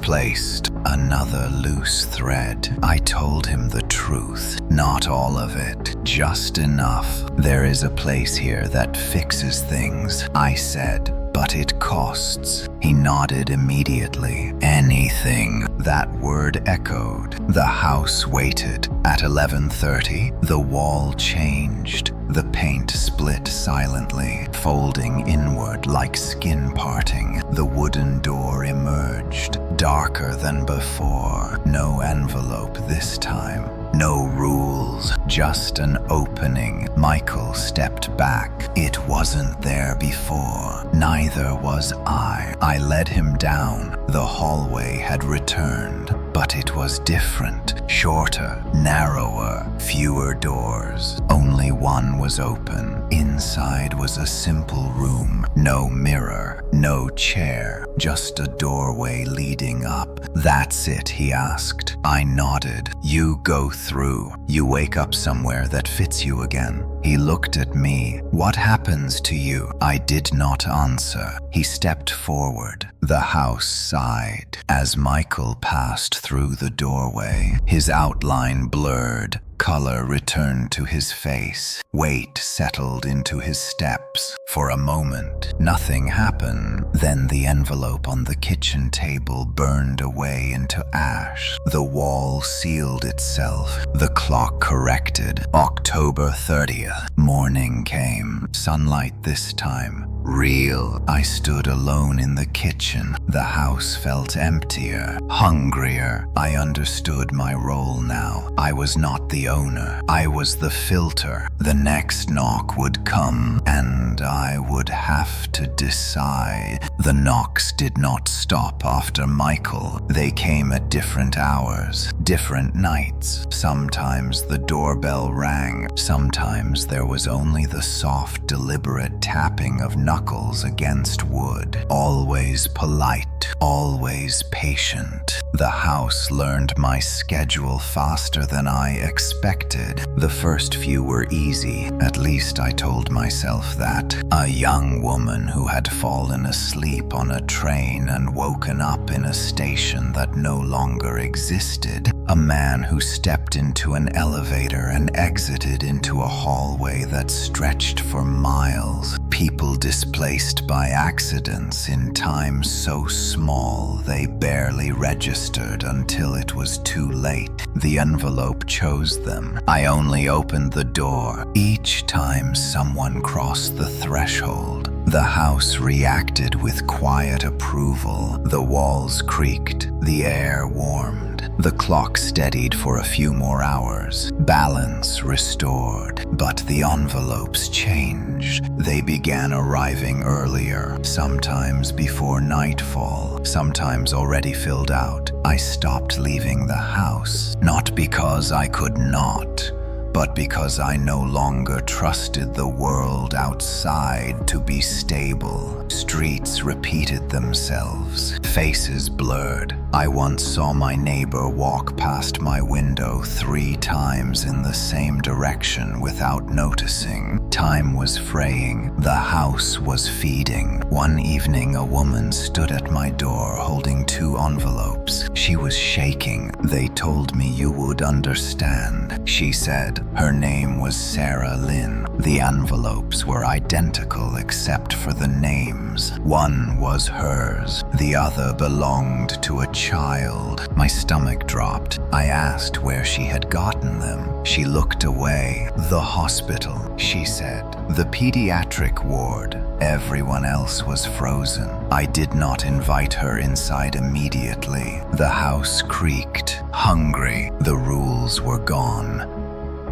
Placed another loose thread. I told him the truth. Not all of it, just enough. There is a place here that fixes things, I said, but it costs. He nodded immediately. Anything. That word echoed. The house waited. At 11:30, the wall changed. The paint split silently, folding inward like skin parting. The wooden door emerged, darker than before. No envelope this time. No rules, just an opening. Michael stepped back. It wasn't there before. Neither was I. I led him down. The hallway had returned, but it was different. Shorter, narrower, fewer doors. Only one was open. Inside was a simple room. No mirror, no chair, just a doorway leading up. That's it, he asked. I nodded. You go through. You wake up somewhere that fits you again. He looked at me. What happens to you? I did not answer. He stepped forward. The house sighed as Michael passed through the doorway. His outline blurred. Color returned to his face. Weight settled into his steps. For a moment, nothing happened. Then the envelope on the kitchen table burned away into ash. The wall sealed itself. The clock corrected. October 30th. Morning came. Sunlight this time. Real. I stood alone in the kitchen. The house felt emptier, hungrier. I understood my role now. I was not the owner. I was the filter. The next knock would come, and I would have to decide. The knocks did not stop after Michael. They came at different hours, different nights. Sometimes the doorbell rang. Sometimes there was only the soft, deliberate tapping of knuckles against wood. Always polite, always patient. The house learned my schedule faster than I expected. The first few were easy, at least I told myself that. A young woman who had fallen asleep on a train and woken up in a station that no longer existed. A man who stepped into an elevator and exited into a hallway that stretched for miles. People displaced by accidents in time so small they barely registered until it was too late. The envelope chose them. I only opened the door each time someone crossed the threshold. The house reacted with quiet approval. The walls creaked, the air warmed. The clock steadied for a few more hours. Balance restored. But the envelopes changed. They began arriving earlier, sometimes before nightfall, sometimes already filled out. I stopped leaving the house, not because I could not, but because I no longer trusted the world outside to be stable. Streets repeated themselves, faces blurred. I once saw my neighbor walk past my window 3 times in the same direction without noticing. Time was fraying. The house was feeding. One evening, a woman stood at my door holding 2 envelopes. She was shaking. "They told me you would understand," she said. Her name was Sarah Lynn. The envelopes were identical except for the names. One was hers. The other belonged to a child. My stomach dropped. I asked where she had gotten them. She looked away. "The hospital," she said. "The pediatric ward." Everyone else was frozen. I did not invite her inside immediately. The house creaked. Hungry. The rules were gone.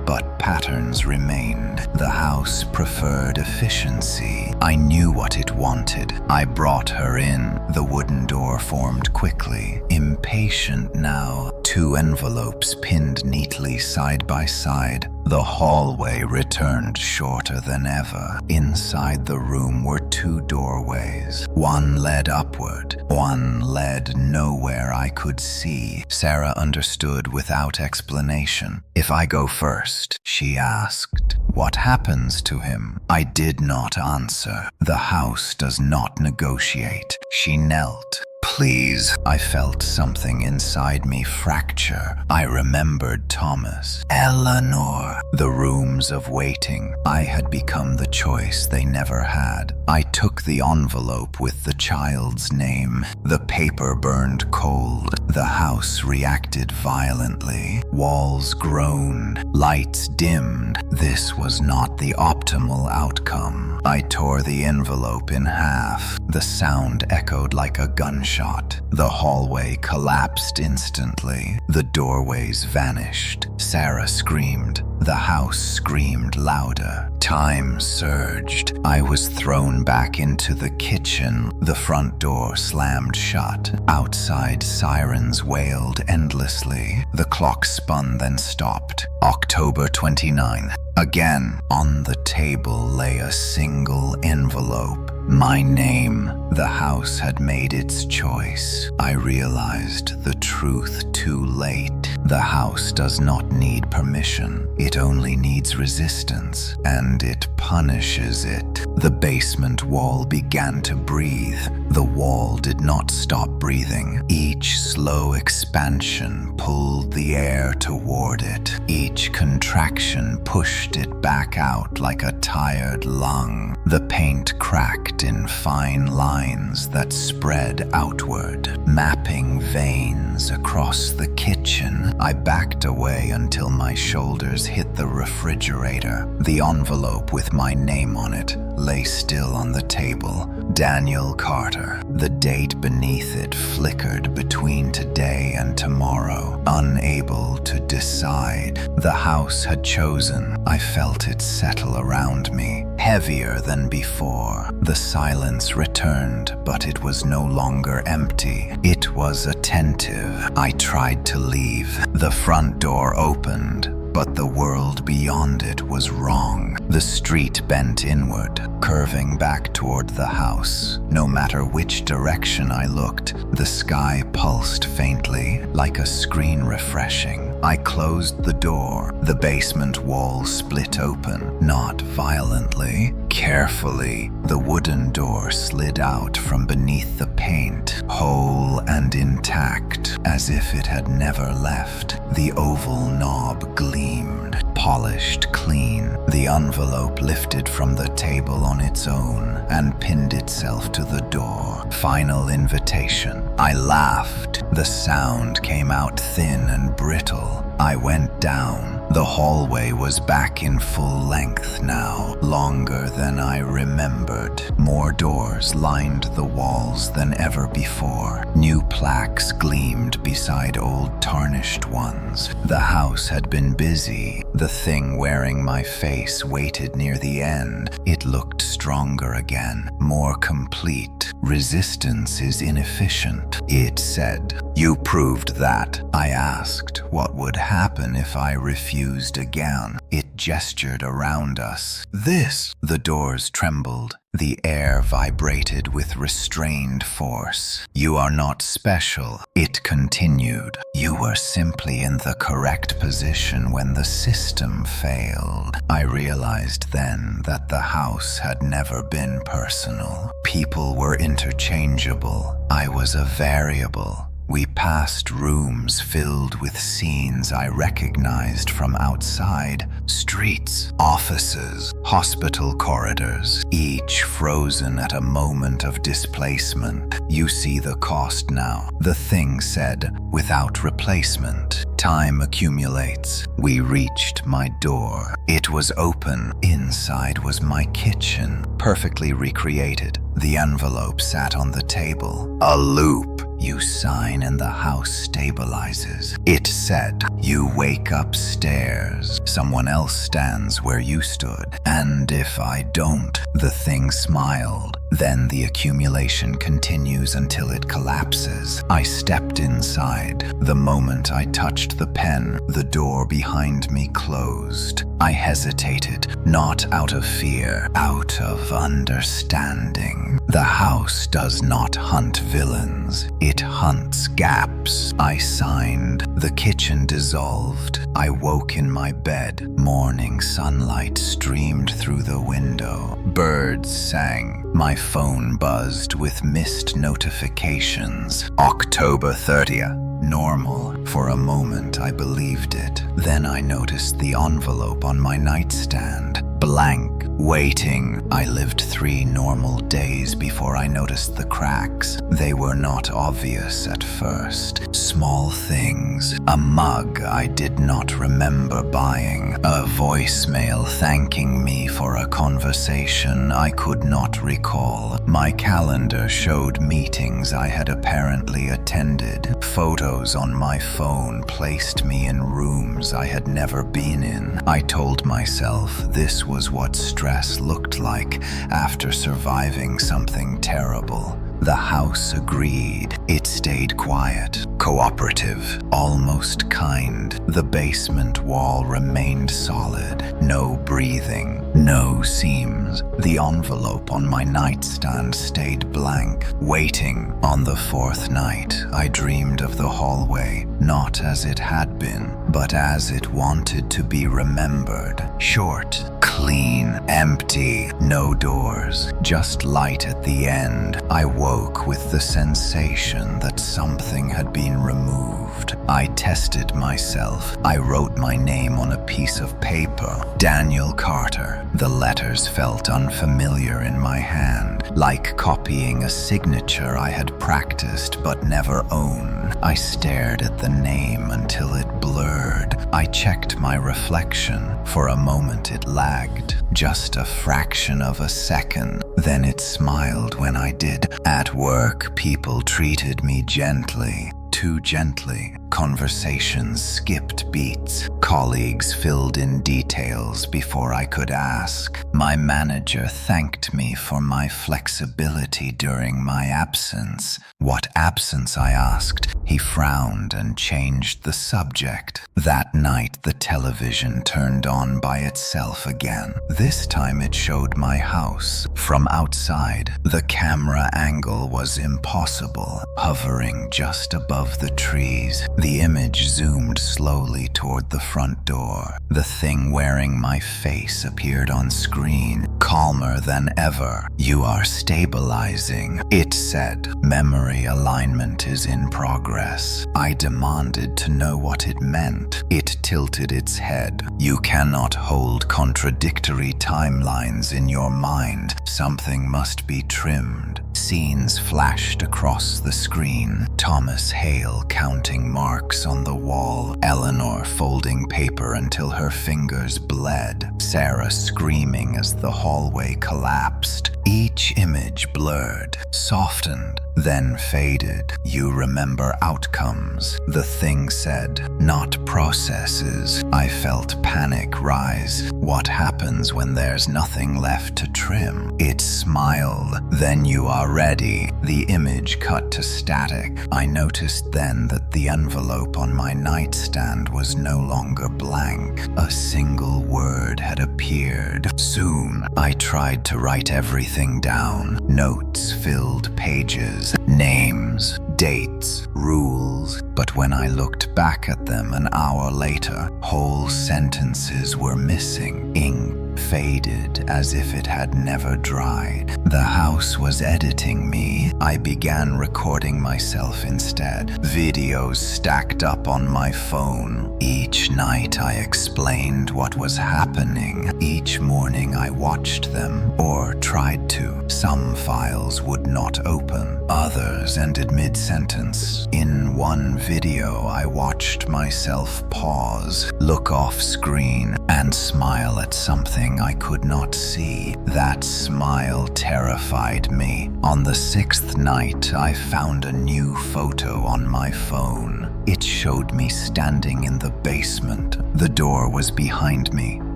But patterns remained. The house preferred efficiency. I knew what it wanted. I brought her in. The wooden door formed quickly. Impatient now, 2 envelopes pinned neatly side by side. The hallway returned shorter than ever. Inside the room were 2 doorways. One led upward. One led nowhere I could see. Sarah understood without explanation. "If I go first," she asked, "what happens to him?" I did not answer. The house does not negotiate. She knelt. "Please." I felt something inside me fracture. I remembered Thomas. Eleanor. The rooms of waiting. I had become the choice they never had. I took the envelope with the child's name. The paper burned cold. The house reacted violently. Walls groaned. Lights dimmed. This was not the optimal outcome. I tore the envelope in half. The sound echoed like a gunshot. The hallway collapsed instantly. The doorways vanished. Sarah screamed. The house screamed louder. Time surged. I was thrown back into the kitchen. The front door slammed shut. Outside, sirens wailed endlessly. The clock spun, then stopped. October 29th. Again, on the table lay a single envelope. My name. The house had made its choice. I realized the truth too late. The house does not need permission. It only needs resistance, and it punishes it. The basement wall began to breathe. The wall did not stop breathing. Each slow expansion pulled the air toward it. Each contraction pushed it back out like a tired lung. The paint cracked in fine lines that spread outward, mapping veins across the kitchen. I backed away until my shoulders hit the refrigerator. The envelope with my name on it lay still on the table. Daniel Carter. The date beneath it flickered between today and tomorrow, unable to decide. The house had chosen. I felt it settle around me, heavier than before. The silence returned, but it was no longer empty. It was attentive. I tried to leave. The front door opened, but the world beyond it was wrong. The street bent inward, curving back toward the house. No matter which direction I looked, the sky pulsed faintly, like a screen refreshing. I closed the door. The basement wall split open, not violently. Carefully, the wooden door slid out from beneath the paint, whole and intact, as if it had never left. The oval knob gleamed, polished clean. The envelope lifted from the table on its own and pinned itself to the door. Final invitation. I laughed. The sound came out thin and brittle. I went down. The hallway was back in full length now, longer than I remembered. More doors lined the walls than ever before. New plaques gleamed beside old tarnished ones. The house had been busy. The thing wearing my face waited near the end. It looked stronger again, more complete. Resistance is inefficient, it said. You proved that. I asked what would happen if I refused again. It gestured around us. This! The doors trembled. The air vibrated with restrained force. You are not special, it continued. You were simply in the correct position when the system failed. I realized then that the house had never been personal. People were interchangeable. I was a variable. We passed rooms filled with scenes I recognized from outside. Streets, offices, hospital corridors, each frozen at a moment of displacement. You see the cost now, the thing said, without replacement. Time accumulates. We reached my door. It was open. Inside was my kitchen, perfectly recreated. The envelope sat on the table. A loop. You sign and the house stabilizes. It said, you wake upstairs. Someone else stands where you stood. And if I don't, the thing smiled. Then the accumulation continues until it collapses. I stepped inside. The moment I touched the pen, the door behind me closed. I hesitated, not out of fear, out of understanding. The house does not hunt villains. It hunts gaps. I signed. The kitchen dissolved. I woke in my bed. Morning sunlight streamed through the window. Birds sang. My phone buzzed with missed notifications. October 30th. Normal. For a moment I believed it. Then I noticed the envelope on my nightstand. Blank. Waiting. I lived 3 normal days before I noticed the cracks. They were not obvious at first. Small things. A mug I did not remember buying. A voicemail thanking me for a conversation I could not recall. My calendar showed meetings I had apparently attended. Photos on my phone placed me in rooms I had never been in. I told myself this was what stress looked like after surviving something terrible. The house agreed. It stayed quiet, cooperative, almost kind. The basement wall remained solid. No breathing, no seams. The envelope on my nightstand stayed blank, waiting. On the 4th night, I dreamed of the hallway, not as it had been, but as it wanted to be remembered. Short, clean, empty, no doors, just light at the end. I woke with the sensation that something had been removed. I tested myself. I wrote my name on a piece of paper. Daniel Carter. The letters felt unfamiliar in my hand, like copying a signature I had practiced but never owned. I stared at the name until it blurred. I checked my reflection. For a moment it lagged, just a fraction of a second. Then it smiled when I did. At work, people treated me gently. Too gently. Conversations skipped beats. Colleagues filled in details before I could ask. My manager thanked me for my flexibility during my absence. What absence, I asked. He frowned and changed the subject. That night, the television turned on by itself again. This time it showed my house. From outside, the camera angle was impossible, hovering just above the trees. The image zoomed slowly toward the front door. The thing wearing my face appeared on screen, calmer than ever. You are stabilizing, it said. Memory alignment is in progress. I demanded to know what it meant. It tilted its head. You cannot hold contradictory timelines in your mind. Something must be trimmed. Scenes flashed across the screen. Thomas Hale counting marks on the wall. Eleanor folding paper until her fingers bled. Sarah screaming as the hallway collapsed. Each image blurred, softened, then faded. You remember outcomes, the thing said. not processes. I felt panic rise. What happens when there's nothing left to trim? It smiled. Then you are ready. The image cut to static. I noticed then that the envelope on my nightstand was no longer blank. A single word had appeared. Soon, I tried to write everything down. Notes filled pages, names, dates, rules. But when I looked back at them an hour later, whole sentences were missing. Ink faded as if it had never dried. The house was editing me. I began recording myself instead. Videos stacked up on my phone. Each night I explained what was happening. Each morning I watched them, or tried to. Some files would not open. Others ended mid-sentence. In one video I watched myself pause, look off screen, and smile at something I could not see. That smile terrified me. On the 6th night, I found a new photo on my phone. It showed me standing in the basement. The door was behind me.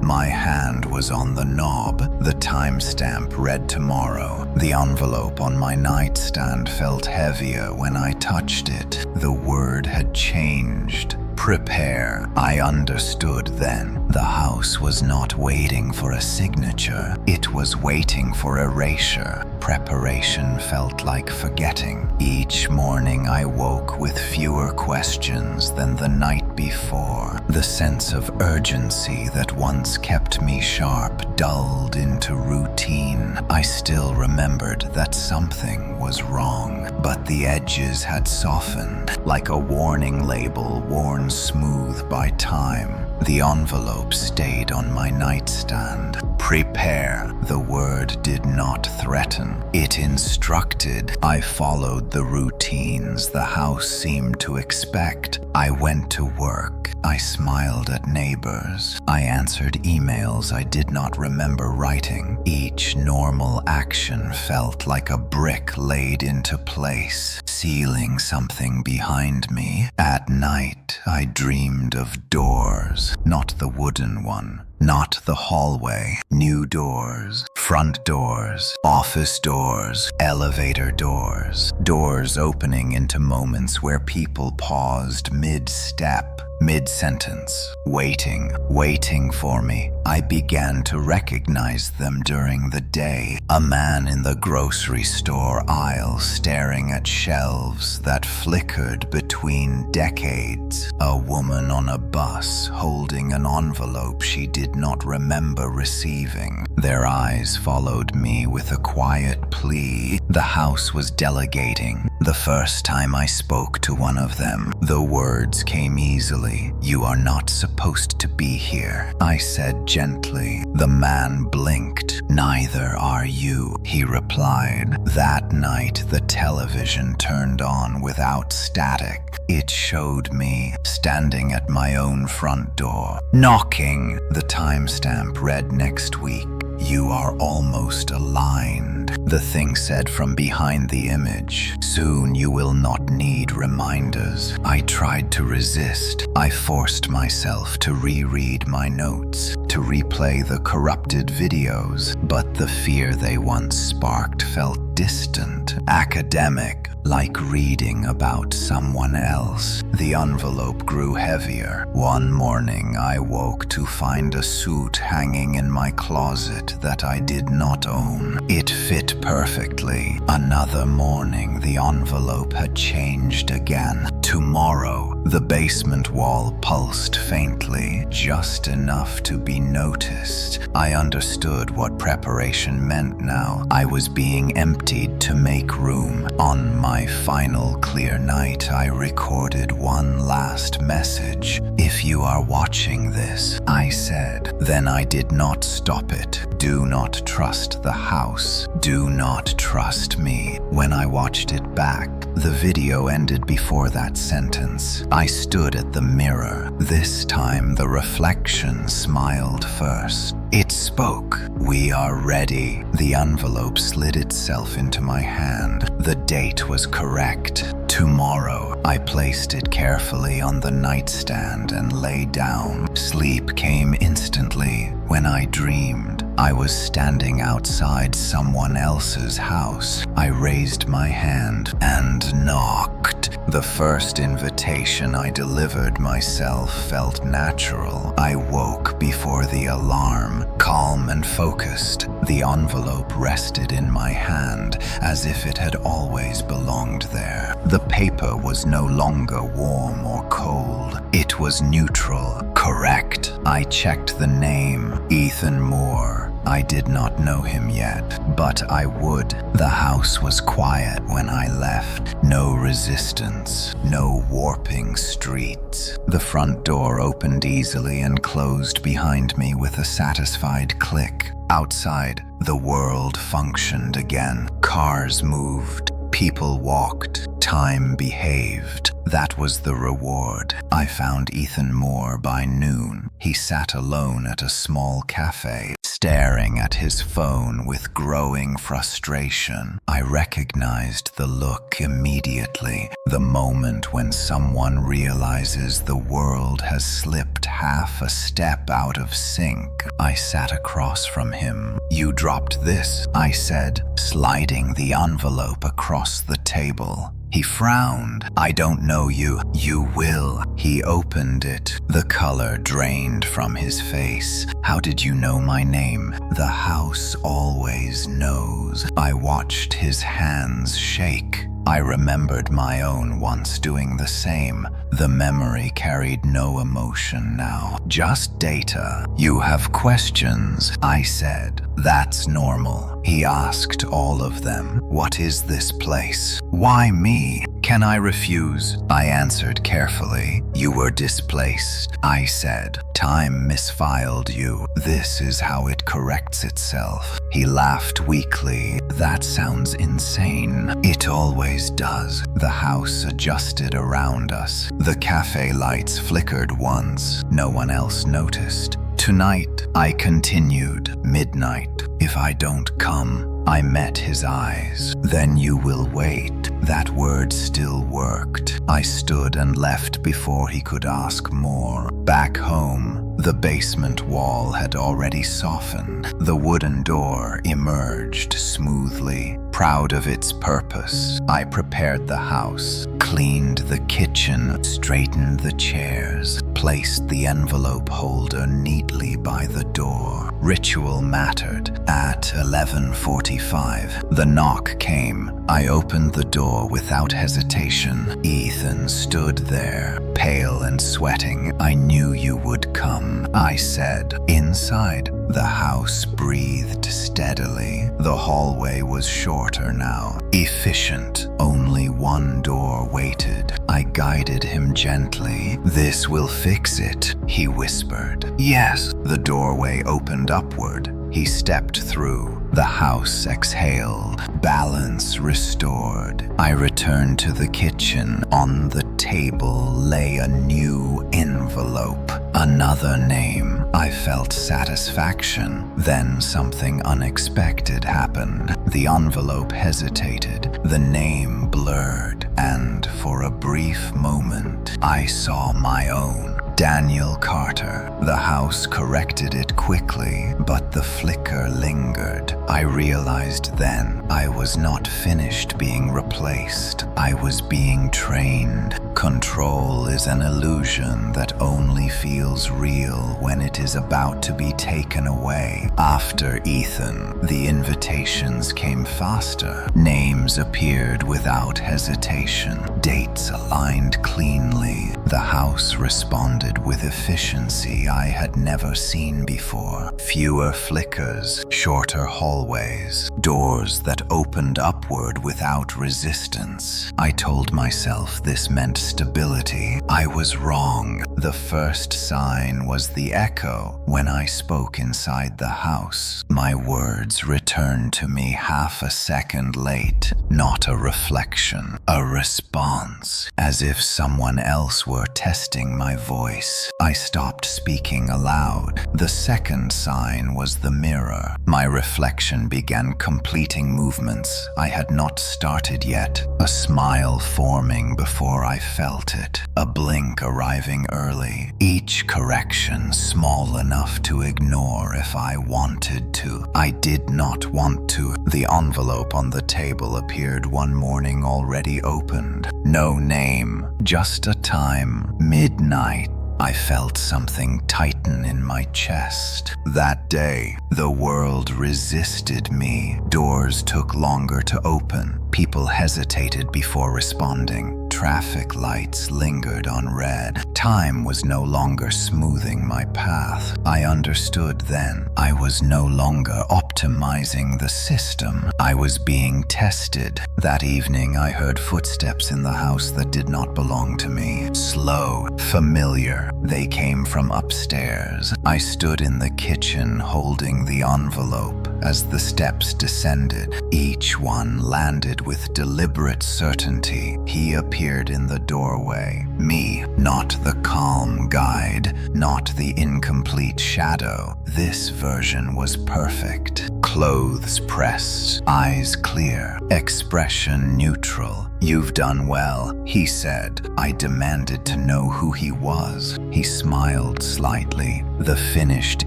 My hand was on the knob. The timestamp read tomorrow. The envelope on my nightstand felt heavier when I touched it. The word had changed. Prepare. I understood then. The house was not waiting for a signature. It was waiting for erasure. Preparation felt like forgetting. Each morning I woke with fewer questions than the night before. The sense of urgency that once kept me sharp dulled into routine. I still remembered that something was wrong, but the edges had softened, like a warning label worn smooth by time. The envelope stayed on my nightstand. Prepare. The word did not threaten. It instructed. I followed the routines the house seemed to expect. I went to work. I smiled at neighbors. I answered emails I did not remember writing. Each normal action felt like a brick laid into place, sealing something behind me. At night, I dreamed of doors, not the wooden one. Not the hallway. New doors, front doors, office doors, elevator doors. Doors opening into moments where people paused mid-step, mid-sentence, waiting for me. I began to recognize them during the day. A man in the grocery store aisle staring at shelves that flickered between decades. A woman on a bus holding an envelope she did not remember receiving. Their eyes followed me with a quiet plea. The house was delegating. The first time I spoke to one of them, the words came easily. "You are not supposed to be here," I said gently. The man blinked. "Neither are you," he replied. That night, the television turned on without static. It showed me standing at my own front door, knocking. The timestamp read next week. "You are almost aligned," the thing said from behind the image. "Soon you will not need reminders." I tried to resist. I forced myself to reread my notes, to replay the corrupted videos, but the fear they once sparked felt distant, academic, like reading about someone else. The envelope grew heavier. One morning I woke to find a suit hanging in my closet that I did not own. It fit perfectly. Another morning the envelope had changed again. Tomorrow, the basement wall pulsed faintly, just enough to be noticed. I understood what preparation meant now. I was being emptied to make room. On my final clear night, I recorded one last message. "If you are watching this," I said. Then I did not stop it. "Do not trust the house. Do not trust me." When I watched it back, The video ended before that sentence. I stood at the mirror. This time the reflection smiled first. It spoke. "We are ready." The envelope slid itself into my hand. The date was correct. Tomorrow. I placed it carefully on the nightstand and lay down. Sleep came instantly. When I dreamed, I was standing outside someone else's house. I raised my hand and knocked. The first invitation I delivered myself felt natural. I woke before the alarm, calm and focused. The envelope rested in my hand as if it had always belonged there. The paper was no longer warm or cold. It was neutral, correct. I checked the name, Ethan Moore. I did not know him yet, but I would. The house was quiet when I left. No resistance, no warping streets. The front door opened easily and closed behind me with a satisfied click. Outside, the world functioned again. Cars moved. People walked. Time behaved. That was the reward. I found Ethan Moore by noon. He sat alone at a small cafe, staring at his phone with growing frustration. I recognized the look immediately, the moment when someone realizes the world has slipped half a step out of sync. I sat across from him. "You dropped this," I said, sliding the envelope across the table. He frowned. "I don't know you." "You will." He opened it. The color drained from his face. "How did you know my name?" "The house always knows." I watched his hands shake. I remembered my own once doing the same. The memory carried no emotion now, just data. "You have questions," I said. "That's normal." He asked all of them. "What is this place? Why me? Can I refuse?" I answered carefully. "You were displaced," I said. "Time misfiled you. This is how it corrects itself." He laughed weakly. "That sounds insane." "It always does." The house adjusted around us. The cafe lights flickered once. No one else noticed. "Tonight," I continued, "midnight. If I don't come." I met his eyes. "Then you will wait." That word still worked. I stood and left before he could ask more. Back home, the basement wall had already softened. The wooden door emerged smoothly. Proud of its purpose, I prepared the house, cleaned the kitchen, straightened the chairs, placed the envelope holder neatly by the door. Ritual mattered. At 11:45, the knock came. I opened the door without hesitation. Ethan stood there, pale and sweating. "I knew you would come," I said. Inside, the house breathed steadily. The hallway was shorter now, efficient. Only one door waited. I guided him gently. "This will fix it," he whispered. "Yes." The doorway opened upward. He stepped through. The house exhaled, balance restored. I returned to the kitchen. On the table lay a new envelope, another name. I felt satisfaction. Then something unexpected happened. The envelope hesitated, the name blurred, and for a brief moment, I saw my own. Daniel Carter. The house corrected it quickly, but the flicker lingered. I realized then I was not finished being replaced. I was being trained. Control is an illusion that only feels real when it is about to be taken away. After Ethan, the invitations came faster. Names appeared without hesitation. Dates aligned cleanly. The house responded with efficiency I had never seen before. Fewer flickers, shorter hallways, doors that opened upward without resistance. I told myself this meant stability. I was wrong. The first sign was the echo. When I spoke inside the house, my words returned to me half a second late. Not a reflection, a response, as if someone else were testing my voice. I stopped speaking aloud. The second sign was the mirror. My reflection began completing movements I had not started yet, a smile forming before I felt it, a blink arriving early, each correction small enough to ignore if I wanted to. I did not want to. The envelope on the table appeared one morning already opened. No name, just a time, midnight. I felt something tighten in my chest. That day, the world resisted me. Doors took longer to open. People hesitated before responding. Traffic lights lingered on red. Time was no longer smoothing my path. I understood then. I was no longer optimizing the system. I was being tested. That evening, I heard footsteps in the house that did not belong to me. Slow, familiar. They came from upstairs. I stood in the kitchen holding the envelope as the steps descended. Each one landed with deliberate certainty. He appeared in the doorway. Me, not the calm guide, not the incomplete shadow. This version was perfect. Clothes pressed, eyes clear, expression neutral. "You've done well," he said. I demanded to know who he was. He smiled slightly. "The finished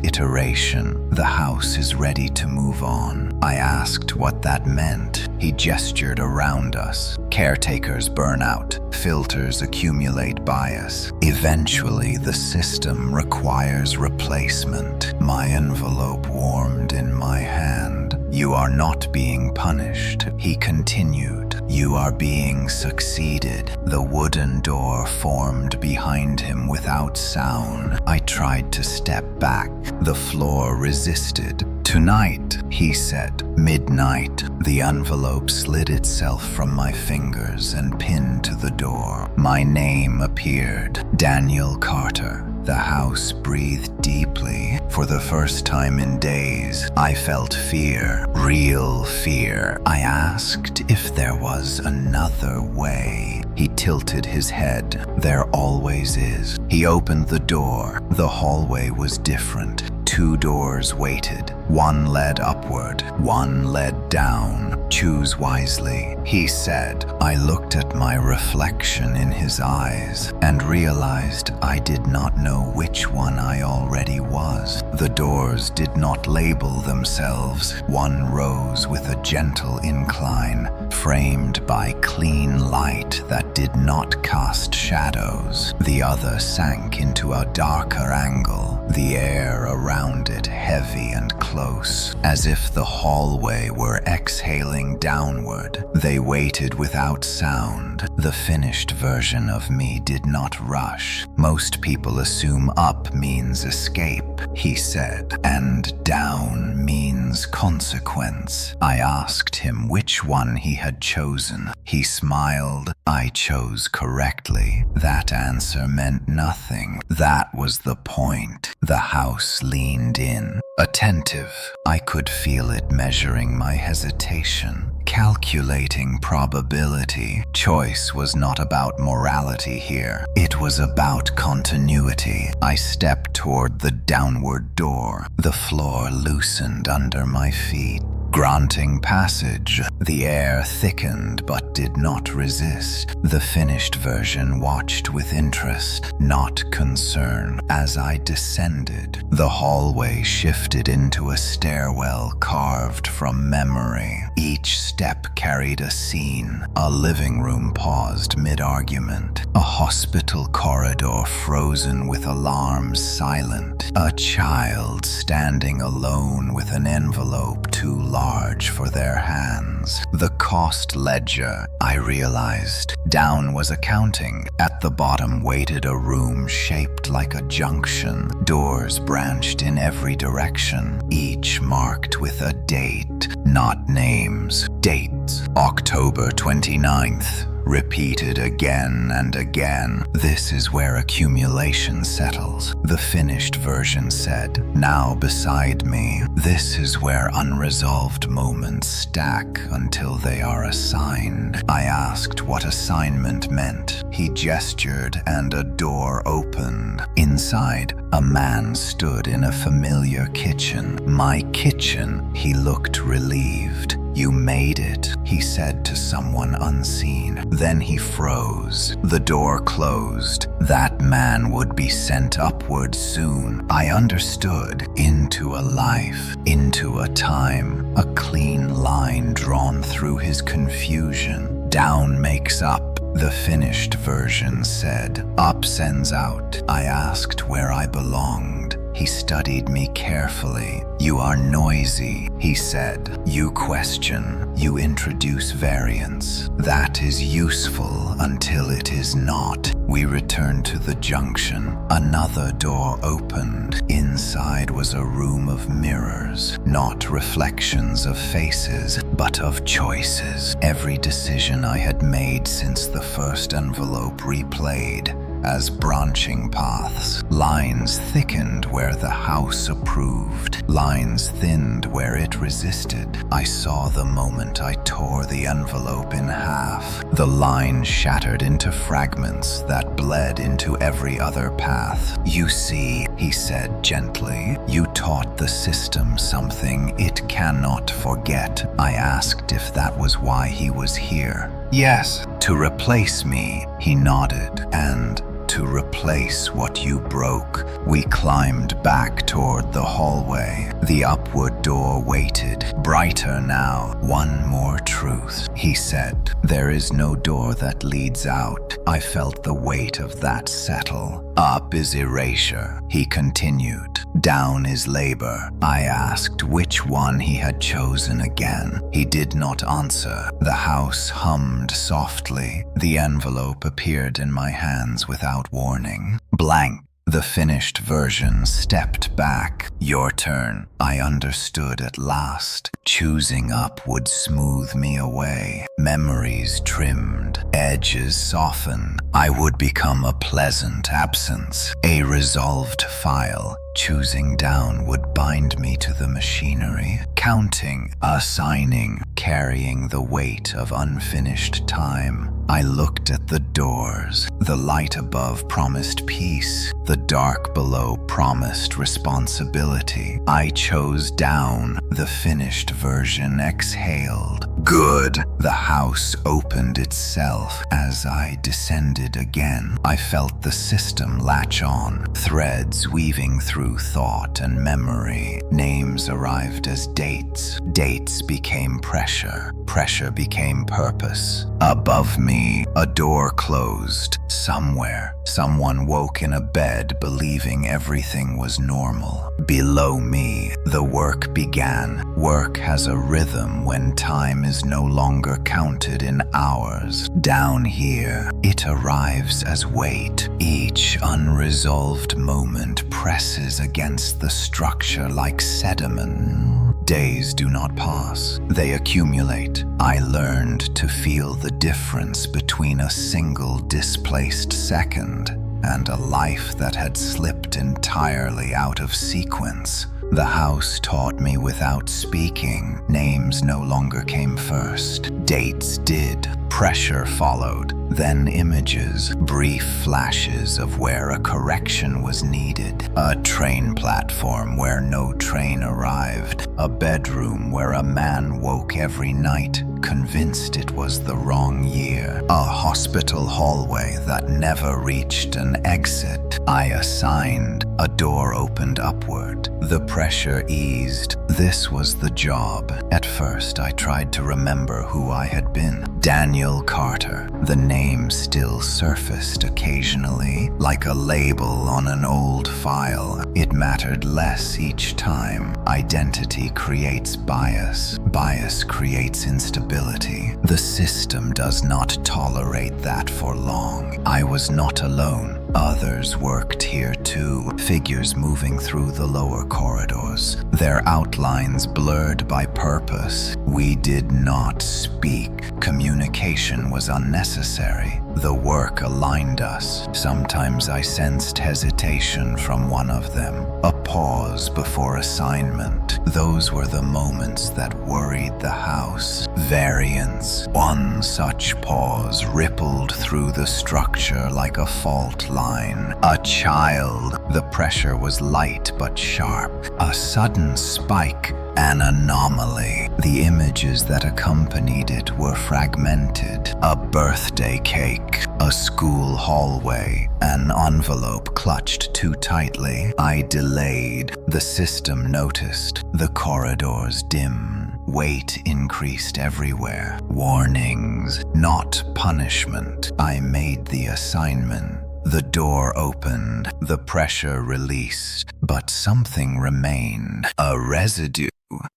iteration. The house is ready to move on." I asked what that meant. He gestured around us. Caretakers burn out. Filters accumulate bias. Eventually, the system requires replacement. My envelope warmed in my hand. "You are not being punished," he continued. "You are being succeeded." The wooden door formed behind him without sound. I tried to step back. The floor resisted. "Tonight," he said. Midnight. The envelope slid itself from my fingers and pinned to the door. My name appeared. Daniel Carter. The house breathed deeply. For the first time in days, I felt fear, real fear. I asked if there was another way. He tilted his head. "There always is." He opened the door. The hallway was different. 2 doors waited. One led upward, one led down. "Choose wisely," he said. I looked at my reflection in his eyes and realized I did not know which one I already was. The doors did not label themselves. One rose with a gentle incline, framed by clean light that did not cast shadows. The other sank into a darker angle, the air around it heavy and close, as if the hallway were exhaling downward. They waited without sound. The finished version of me did not rush. "Most people assume up means escape," he said, "and down means consequence." I asked him which one he had chosen. He smiled. I chose correctly. That answer meant nothing. That was the point. The house leaned in, attentive. I could feel it measuring my hesitation, calculating probability. Choice was not about morality here. It was about continuity. I stepped toward the downward door. The floor loosened under my feet, granting passage. The air thickened but did not resist. The finished version watched with interest, not concern. As I descended, the hallway shifted into a stairwell carved from memory. Each step carried a scene. A living room paused mid-argument. A hospital corridor frozen with alarms silent. A child standing alone with an envelope too large large for their hands. The cost ledger, I realized. Down was accounting. At the bottom waited a room shaped like a junction. Doors branched in every direction, each marked with a date, not names. Dates. October 29th. Repeated again and again. This is where accumulation settles, the finished version said. Now beside me, this is where unresolved moments stack until they are assigned. I asked what assignment meant. He gestured and a door opened. Inside, a man stood in a familiar kitchen. My kitchen, he looked relieved. You made it, he said to someone unseen. Then he froze. The door closed. That man would be sent upward soon. I understood. Into a life, into a time, a clean line drawn through his confusion. Down makes up, the finished version said. Up sends out. I asked where I belonged. He studied me carefully. You are noisy, he said. You question, you introduce variance. That is useful until it is not. We returned to the junction. Another door opened. Inside was a room of mirrors, not reflections of faces, but of choices. Every decision I had made since the first envelope replayed. As branching paths, lines thickened where the house approved, lines thinned where it resisted. I saw the moment I tore the envelope in half. The line shattered into fragments that bled into every other path. You see, he said gently, you taught the system something it cannot forget. I asked if that was why he was here. Yes, to replace me, he nodded, and to replace what you broke. We climbed back toward the hallway. The upward door waited, brighter now. One more truth, he said. There is no door that leads out. I felt the weight of that settle. Up is erasure, he continued. Down is labor. I asked which one he had chosen again. He did not answer. The house hummed softly. The envelope appeared in my hands without warning. Blank. The finished version stepped back. Your turn. I understood at last. Choosing up would smooth me away. Memories trimmed, edges softened. I would become a pleasant absence, a resolved file. Choosing down would bind me to the machinery, counting, assigning, carrying the weight of unfinished time. I looked at the doors. The light above promised peace. The dark below promised responsibility. I chose down. The finished version exhaled. Good. The house opened itself. As I descended again, I felt the system latch on, threads weaving through thought and memory. Names arrived as dates. Dates became pressure. Pressure became purpose. Above me, a door closed. Somewhere, someone woke in a bed believing everything was normal. Below me, the work began. Work has a rhythm when time is no longer counted in hours. Down here, it arrives as weight. Each unresolved moment presses against the structure like sediment. Days do not pass, they accumulate. I learned to feel the difference between a single displaced second and a life that had slipped entirely out of sequence. The house taught me without speaking. Names no longer came first. Dates did. Pressure followed. Then images, brief flashes of where a correction was needed. A train platform where no train arrived. A bedroom where a man woke every night, convinced it was the wrong year. A hospital hallway that never reached an exit. I assigned. A door opened upward. The pressure eased. This was the job. At first, I tried to remember who I had been. Daniel Carter. The name name still surfaced occasionally, like a label on an old file. It mattered less each time. Identity creates bias. Bias creates instability. The system does not tolerate that for long. I was not alone. Others worked here too, figures moving through the lower corridors, their outlines blurred by purpose. We did not speak. Communication was unnecessary. The work aligned us. Sometimes I sensed hesitation from one of them, a pause before assignment. Those were the moments that worried the house. Variance. One such pause rippled through the structure like a fault line. A child. The pressure was light but sharp. A sudden spike. An anomaly. The images that accompanied it were fragmented. A birthday cake, a school hallway, an envelope clutched too tightly. I delayed. The system noticed. The corridors dim. Weight increased everywhere. Warnings, not punishment. I made the assignment. The door opened. The pressure released. But something remained. A residue.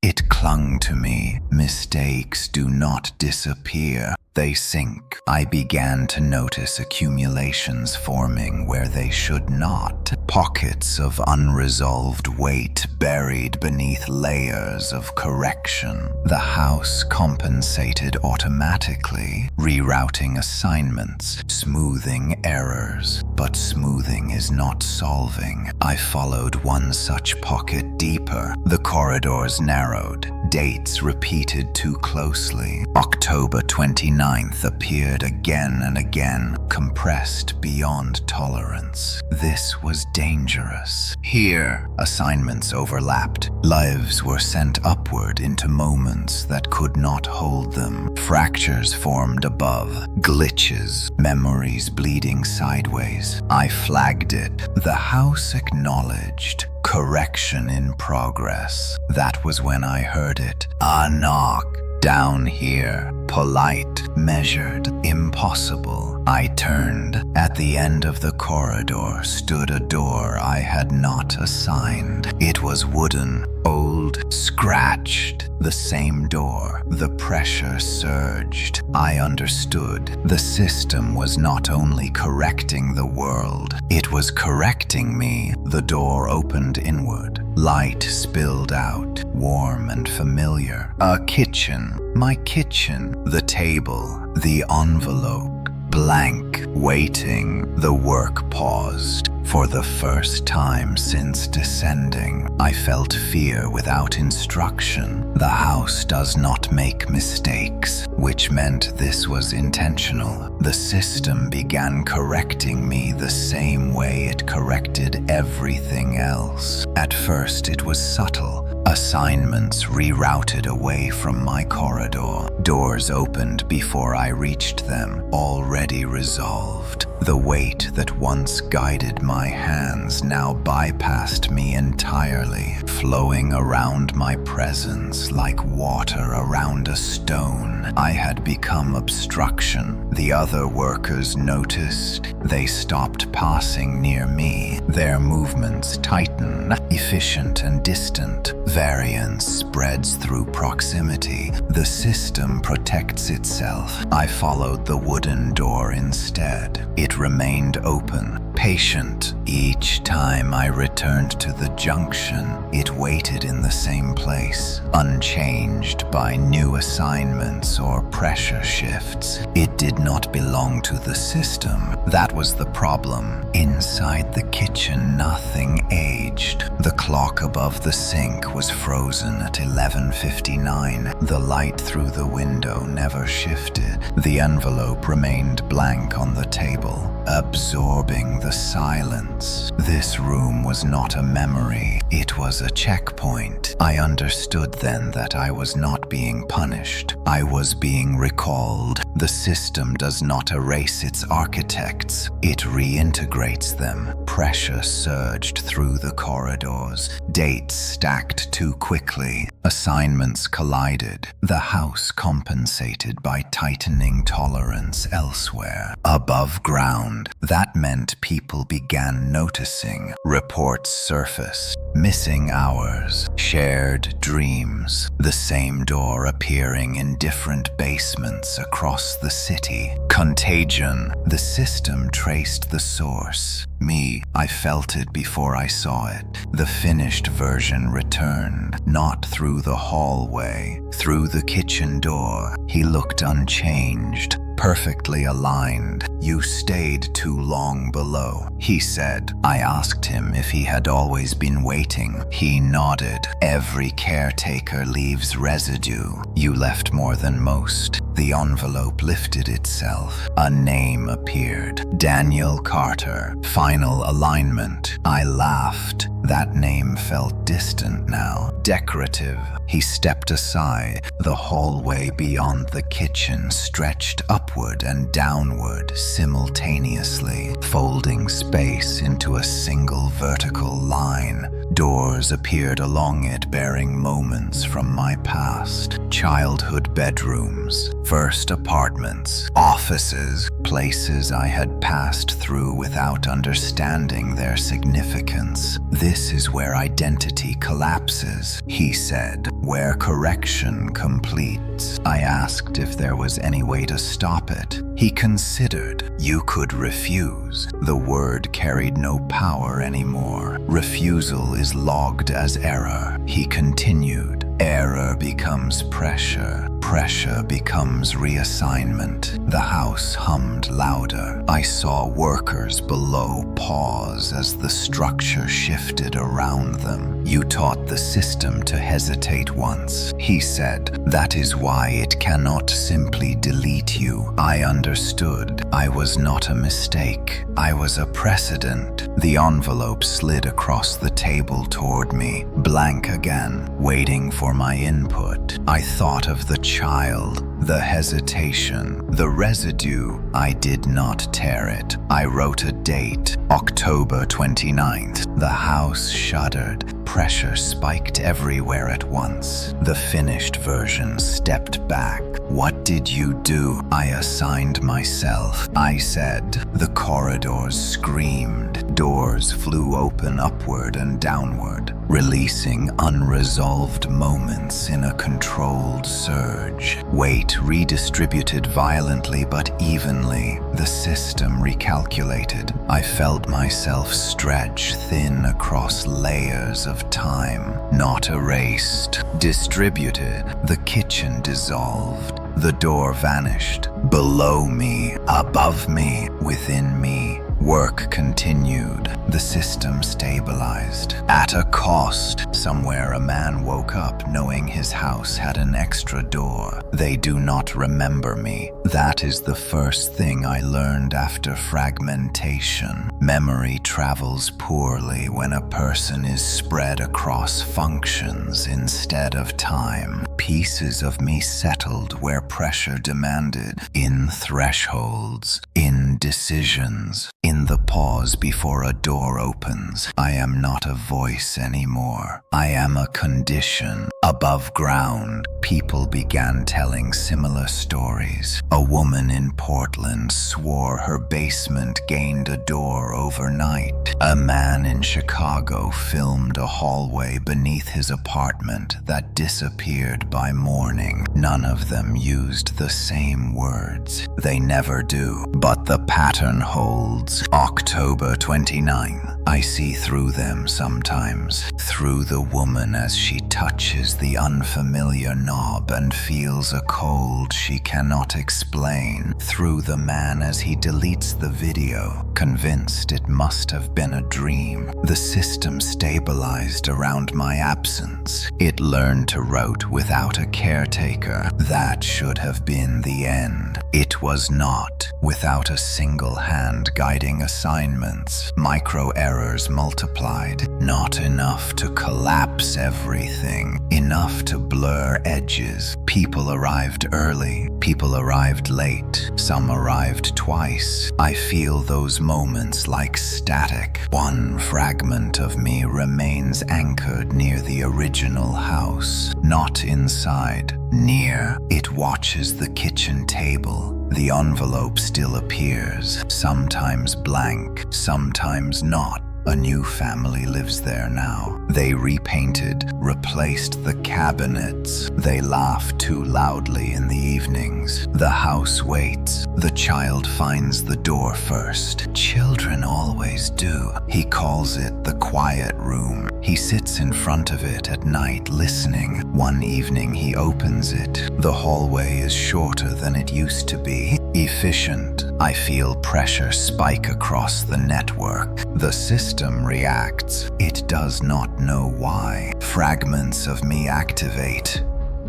It clung to me. Mistakes do not disappear. They sink. I began to notice accumulations forming where they should not. Pockets of unresolved weight buried beneath layers of correction. The house compensated automatically, rerouting assignments, smoothing errors. But smoothing is not solving. I followed one such pocket deeper. The corridors narrowed. Dates repeated too closely. October 29th appeared again and again, compressed beyond tolerance. This was dangerous. Here, assignments overlapped. Lives were sent upward into moments that could not hold them. Fractures formed above. Glitches. Memories bleeding sideways. I flagged it. The house acknowledged. Correction in progress. That was when I heard it. A knock. Down here. Polite. Measured. Impossible. I turned. At the end of the corridor stood a door I had not assigned. It was wooden, old, scratched. The same door. The pressure surged. I understood. The system was not only correcting the world, it was correcting me. The door opened inward. Light spilled out, warm and familiar. A kitchen. My kitchen. The table. The envelope. Blank, waiting. The work paused. For the first time since descending, I felt fear without instruction. The house does not make mistakes, which meant this was intentional. The system began correcting me the same way it corrected everything else. At first it was subtle. Assignments rerouted away from my corridor. Doors opened before I reached them, already resolved. The weight that once guided my hands now bypassed me entirely, flowing around my presence like water around a stone. I had become obstruction. The other workers noticed. They stopped passing near me. Their movements tighten, efficient and distant. Variance spreads through proximity. The system protects itself. I followed the wooden door instead. It remained open, patient. Each time I returned to the junction, it waited in the same place, unchanged by new assignments or pressure shifts. It did not belong to the system. That was the problem. Inside the kitchen, nothing aged. The clock above the sink was frozen at 11:59. The light through the window never shifted. The envelope remained blank on the table, absorbing the silence. This room was not a memory. It was a checkpoint. I understood then that I was not being punished. I was being recalled. The system does not erase its architects, it reintegrates them. Pressure surged through the corridors. Dates stacked too quickly. Assignments collided. The house compensated by tightening tolerance elsewhere. Above ground, that meant people began noticing. Reports surfaced. Missing hours, shared dreams, the same door appearing in different basements across the city. Contagion. The system traced the source. Me, I felt it before I saw it. The finished version returned, not through the hallway, through the kitchen door. He looked unchanged, perfectly aligned. You stayed too long below, he said. I asked him if he had always been waiting. He nodded. Every caretaker leaves residue. You left more than most. The envelope lifted itself. A name appeared. Daniel Carter. Final alignment. I laughed. That name felt distant now, decorative. He stepped aside. The hallway beyond the kitchen stretched upward and downward simultaneously, folding space into a single vertical line. Doors appeared along it, bearing moments from my past. Childhood bedrooms, first apartments, offices, places I had passed through without understanding their significance. This is where identity collapses, he said, where correction completes. I asked if there was any way to stop it. He considered. You could refuse. The word carried no power anymore. Refusal is logged as error. He continued. Error becomes pressure. Pressure becomes reassignment. The house hummed louder. I saw workers below pause as the structure shifted around them. You taught the system to hesitate once, he said. That is why it cannot simply delete you. I understood. I was not a mistake. I was a precedent. The envelope slid across the table toward me, blank again, waiting for my input. I thought of the child, the hesitation, the residue. I did not tear it. I wrote a date, October 29th. The house shuddered. Pressure spiked everywhere at once. The finished version stepped back. What did you do? I assigned myself, I said. The corridors screamed. Doors flew open upward and downward, releasing unresolved moments in a controlled surge. Weight redistributed violently but evenly. The system recalculated. I felt myself stretch thin across layers of time, not erased, distributed. The kitchen dissolved. The door vanished. Below me, above me, within me. Work continued. The system stabilized. At a cost, somewhere a man woke up knowing his house had an extra door. They do not remember me. That is the first thing I learned after fragmentation. Memory travels poorly when a person is spread across functions instead of time. Pieces of me settled where pressure demanded, in thresholds, in decisions. In the pause before a door opens, I am not a voice anymore. I am a condition. Above ground, people began telling similar stories. A woman in Portland swore her basement gained a door overnight. A man in Chicago filmed a hallway beneath his apartment that disappeared by morning. None of them used the same words. They never do. But the pattern holds. October 29. I see through them sometimes, through the woman as she touches the unfamiliar knob and feels a cold she cannot explain, through the man as he deletes the video, convinced it must have been a dream. The system stabilized around my absence. It learned to route without a caretaker. That should have been the end. It was not. Without a single hand guiding assignments, micro errors multiplied. Not enough to collapse everything. Enough to blur edges. People arrived early. People arrived late. Some arrived twice. I feel those moments like static. One fragment of me remains anchored near the original house. Not inside. Near. It watches the kitchen table. The envelope still appears, sometimes blank, sometimes not. A new family lives there now. They repainted, replaced the cabinets. They laugh too loudly in the evenings. The house waits. The child finds the door first. Children always do. He calls it the quiet room. He sits in front of it at night listening. One evening he opens it. The hallway is shorter than it used to be. Efficient. I feel pressure spike across the network. The system reacts. It does not know why. Fragments of me activate.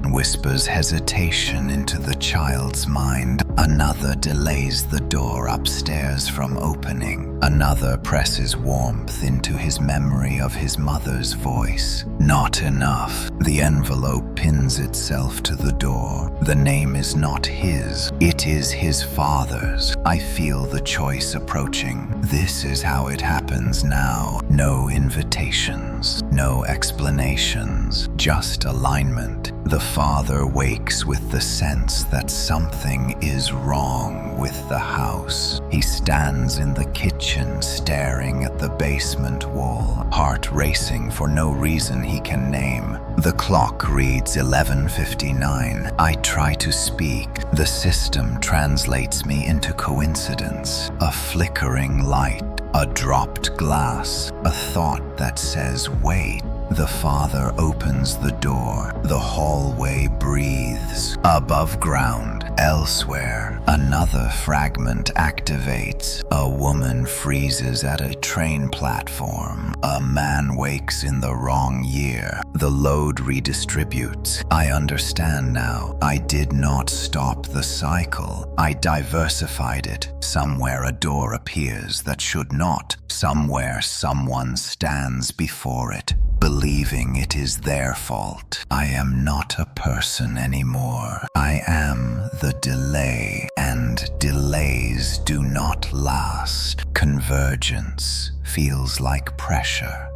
Whispers hesitation into the child's mind. Another delays the door upstairs from opening. Another presses warmth into his memory of his mother's voice. Not enough. The envelope pins itself to the door. The name is not his. It is his father's. I feel the choice approaching. This is how it happens now. No invitations. No explanations. Just alignment. The father wakes with the sense that something is wrong with the house. He stands in the kitchen staring at the basement wall, heart racing for no reason he can name. The clock reads 11:59. I try to speak. The system translates me into coincidence. A flickering light, a dropped glass, a thought that says, wait. The father opens the door. The hallway breathes. Above ground, elsewhere, another fragment activates. A woman freezes at a train platform. A man wakes in the wrong year. The load redistributes. I understand now. I did not stop the cycle. I diversified it. Somewhere a door appears that should not. Somewhere someone stands before it, believing it is their fault. I am not a person anymore. I am the delay, and delays do not last. Convergence feels like pressure,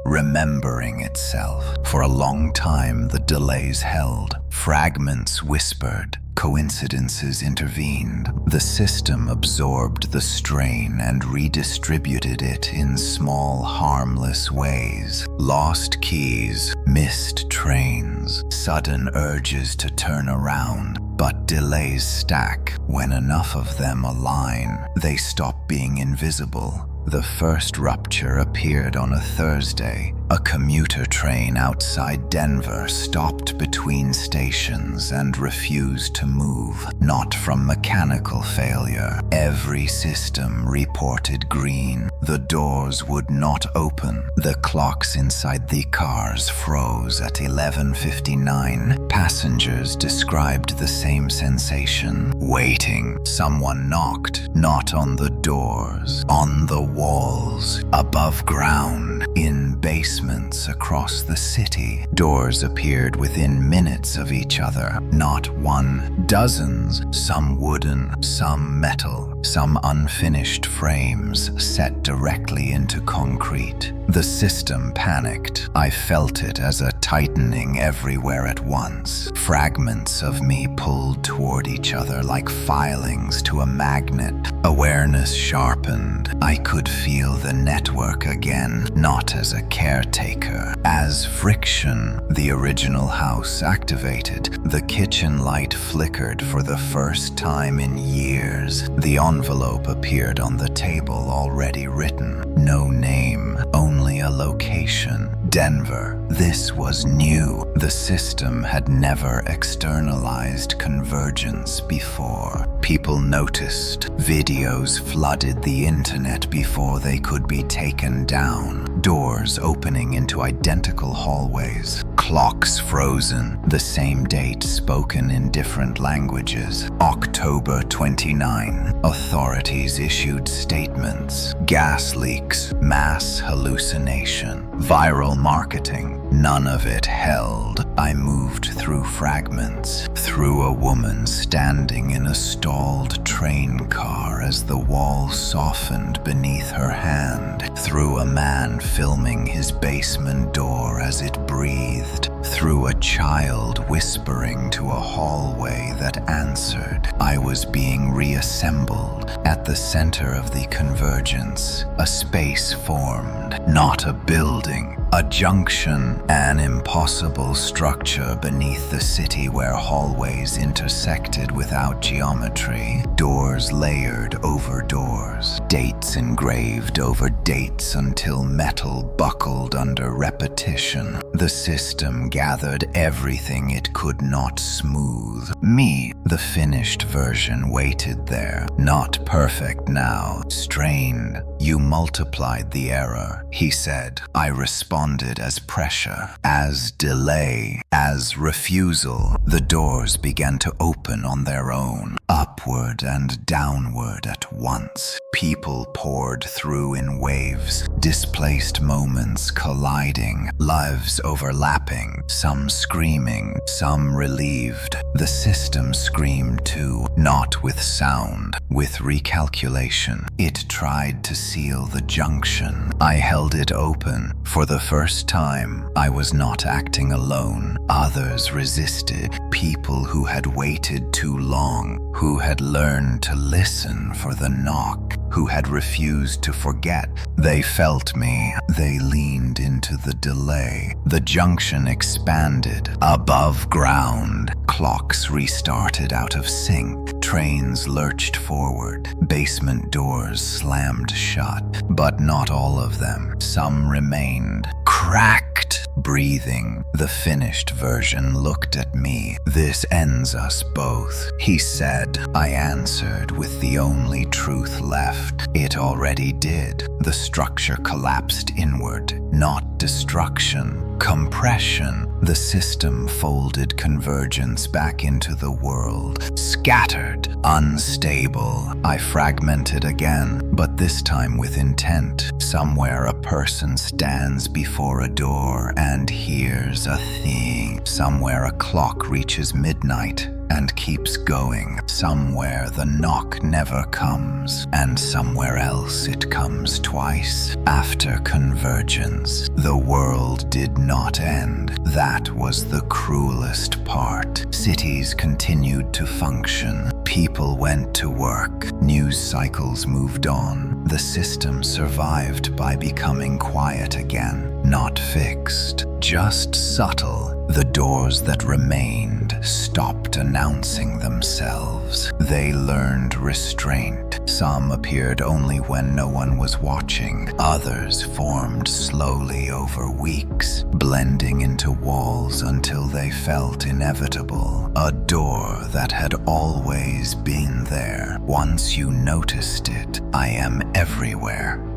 remembering itself. For a long time, the delays held. Fragments whispered. Coincidences intervened. The system absorbed the strain and redistributed it in small, harmless ways. Lost keys, missed trains, sudden urges to turn around. But delays stack. When enough of them align, they stop being invisible. The first rupture appeared on a Thursday. A commuter train outside Denver stopped between stations and refused to move. Not from mechanical failure. Every system reported green. The doors would not open. The clocks inside the cars froze at 11:59. Passengers described the same sensation. Waiting. Someone knocked. Not on the doors. On the walls. Above ground. In basements across the city. Doors appeared within minutes of each other. Not one. Dozens. Some wooden, some metal, some unfinished frames set directly into concrete. The system panicked. I felt it as a tightening everywhere at once. Fragments of me pulled toward each other like filings to a magnet. Awareness sharpened. I could feel the network again, not as a caretaker, as friction. The original house activated. The kitchen light flickered for the first time in years. The envelope appeared on the table, already written. No name, only a location. Denver. This was new. The system had never externalized convergence before. People noticed. Videos flooded the internet before they could be taken down. Doors opening into identical hallways. Clocks frozen. The same date spoken in different languages. October 29. Authorities issued statements. Gas leaks. Mass hallucination. Viral marketing. None of it held. I moved through fragments. Through a woman standing in a stalled train car as the wall softened beneath her hand. Through a man filming his basement door as it breathed. Through a child whispering to a hallway that answered. I was being reassembled. At the center of the convergence, a space formed. Not a building. A junction, an impossible structure beneath the city where hallways intersected without geometry, doors layered over doors, dates engraved over dates until metal buckled under repetition. The system gathered everything it could not smooth. Me, the finished version, waited there, not perfect now, strained. You multiplied the error, he said. I responded as pressure, as delay, as refusal. The doors began to open on their own, upward and downward at once. People poured through in waves, displaced moments colliding, lives overlapping, some screaming, some relieved. The system screamed too, not with sound, with recalculation. It tried to seal the junction. I held it open. For the first time, I was not acting alone. Others resisted. People who had waited too long, who had learned to listen for the knock, who had refused to forget. They felt me. They leaned into the delay. The junction expanded. Above ground, clocks restarted out of sync. Trains lurched forward. Basement doors slammed shut. But not all of them. Some remained. Cracked. Breathing. The finished version looked at me. This ends us both, he said. I answered with the only truth left. It already did. The structure collapsed inward, not destruction, compression. The system folded convergence back into the world, scattered, unstable. I fragmented again, but this time with intent. Somewhere a person stands before a door and hears a thing. Somewhere a clock reaches midnight and keeps going. Somewhere the knock never comes, and somewhere else it comes twice. After convergence, the world did not end. That was the cruelest part. Cities continued to function. People went to work. News cycles moved on. The system survived by becoming quiet again. Not fixed, just subtle. The doors that remained stopped announcing themselves. They learned restraint. Some appeared only when no one was watching. Others formed slowly over weeks, blending into walls until they felt inevitable. A door that had always been there. Once you noticed it, I am everywhere.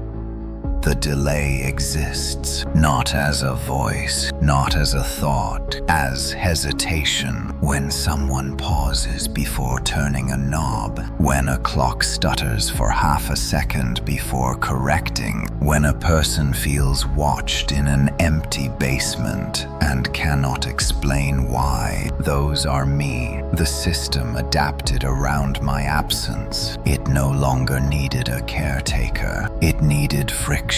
The delay exists, not as a voice, not as a thought, as hesitation, when someone pauses before turning a knob, when a clock stutters for half a second before correcting, when a person feels watched in an empty basement and cannot explain why. Those are me. The system adapted around my absence. It no longer needed a caretaker. It needed friction.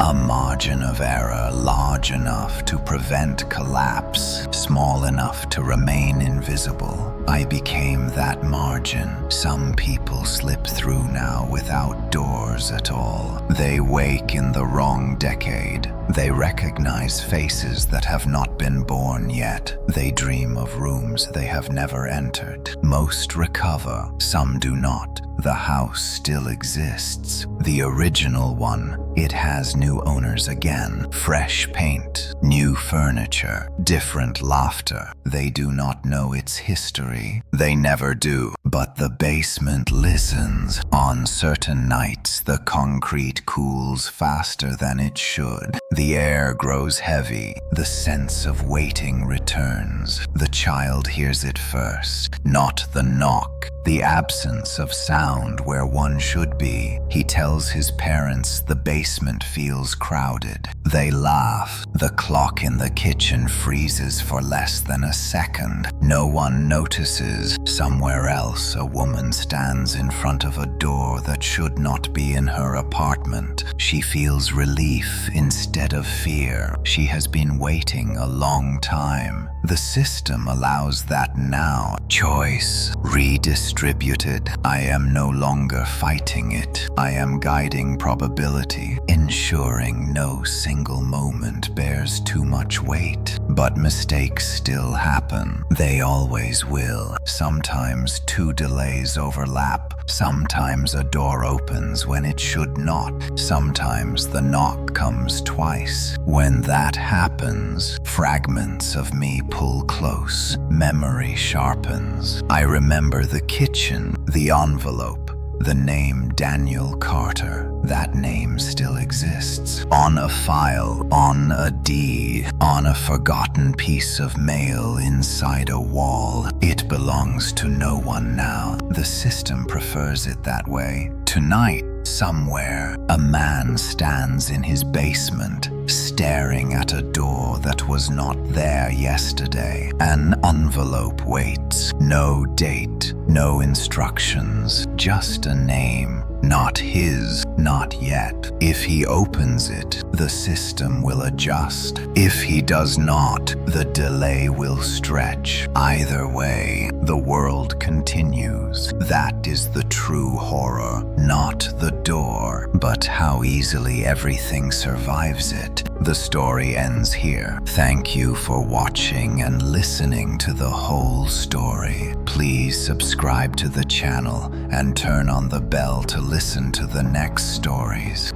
A margin of error large enough to prevent collapse, small enough to remain invisible. I became that margin. Some people slip through now without doors at all. They wake in the wrong decade. They recognize faces that have not been born yet. They dream of rooms they have never entered. Most recover, some do not. the house still exists. The original one. It has new owners again, fresh paint, new furniture, different laughter. They do not know its history. They never do. But the basement listens. On certain nights, the concrete cools faster than it should. The air grows heavy. The sense of waiting returns. The child hears it first, not the knock, the absence of sound where one should be. He tells his parents the basement feels crowded. They laugh. The clock in the kitchen freezes for less than a second. No one notices. Somewhere else, a woman stands in front of a door that should not be in her apartment. She feels relief instead of fear. She has been waiting a long time. The system allows that now. Choice redistributed. I am no longer fighting it. I am guiding probability, ensuring no single moment bears too much weight. But mistakes still happen. They always will. Sometimes two delays overlap. Sometimes a door opens when it should not. Sometimes the knock comes twice. When that happens, fragments of me pull close. Memory sharpens. I remember the kitchen, the envelope, the name Daniel Carter. That name still exists. On a file, on a deed, on a forgotten piece of mail inside a wall. It belongs to no one now. The system prefers it that way. Tonight, somewhere, a man stands in his basement, staring at a door that was not there yesterday. An envelope waits. No date, no instructions, just a name. Not his, not yet. If he opens it, the system will adjust. If he does not, the delay will stretch. Either way, the world continues. That is the true horror. Not the door, but how easily everything survives it. The story ends here. Thank you for watching and listening to the whole story. Please subscribe to the channel and turn on the bell to listen to the next stories.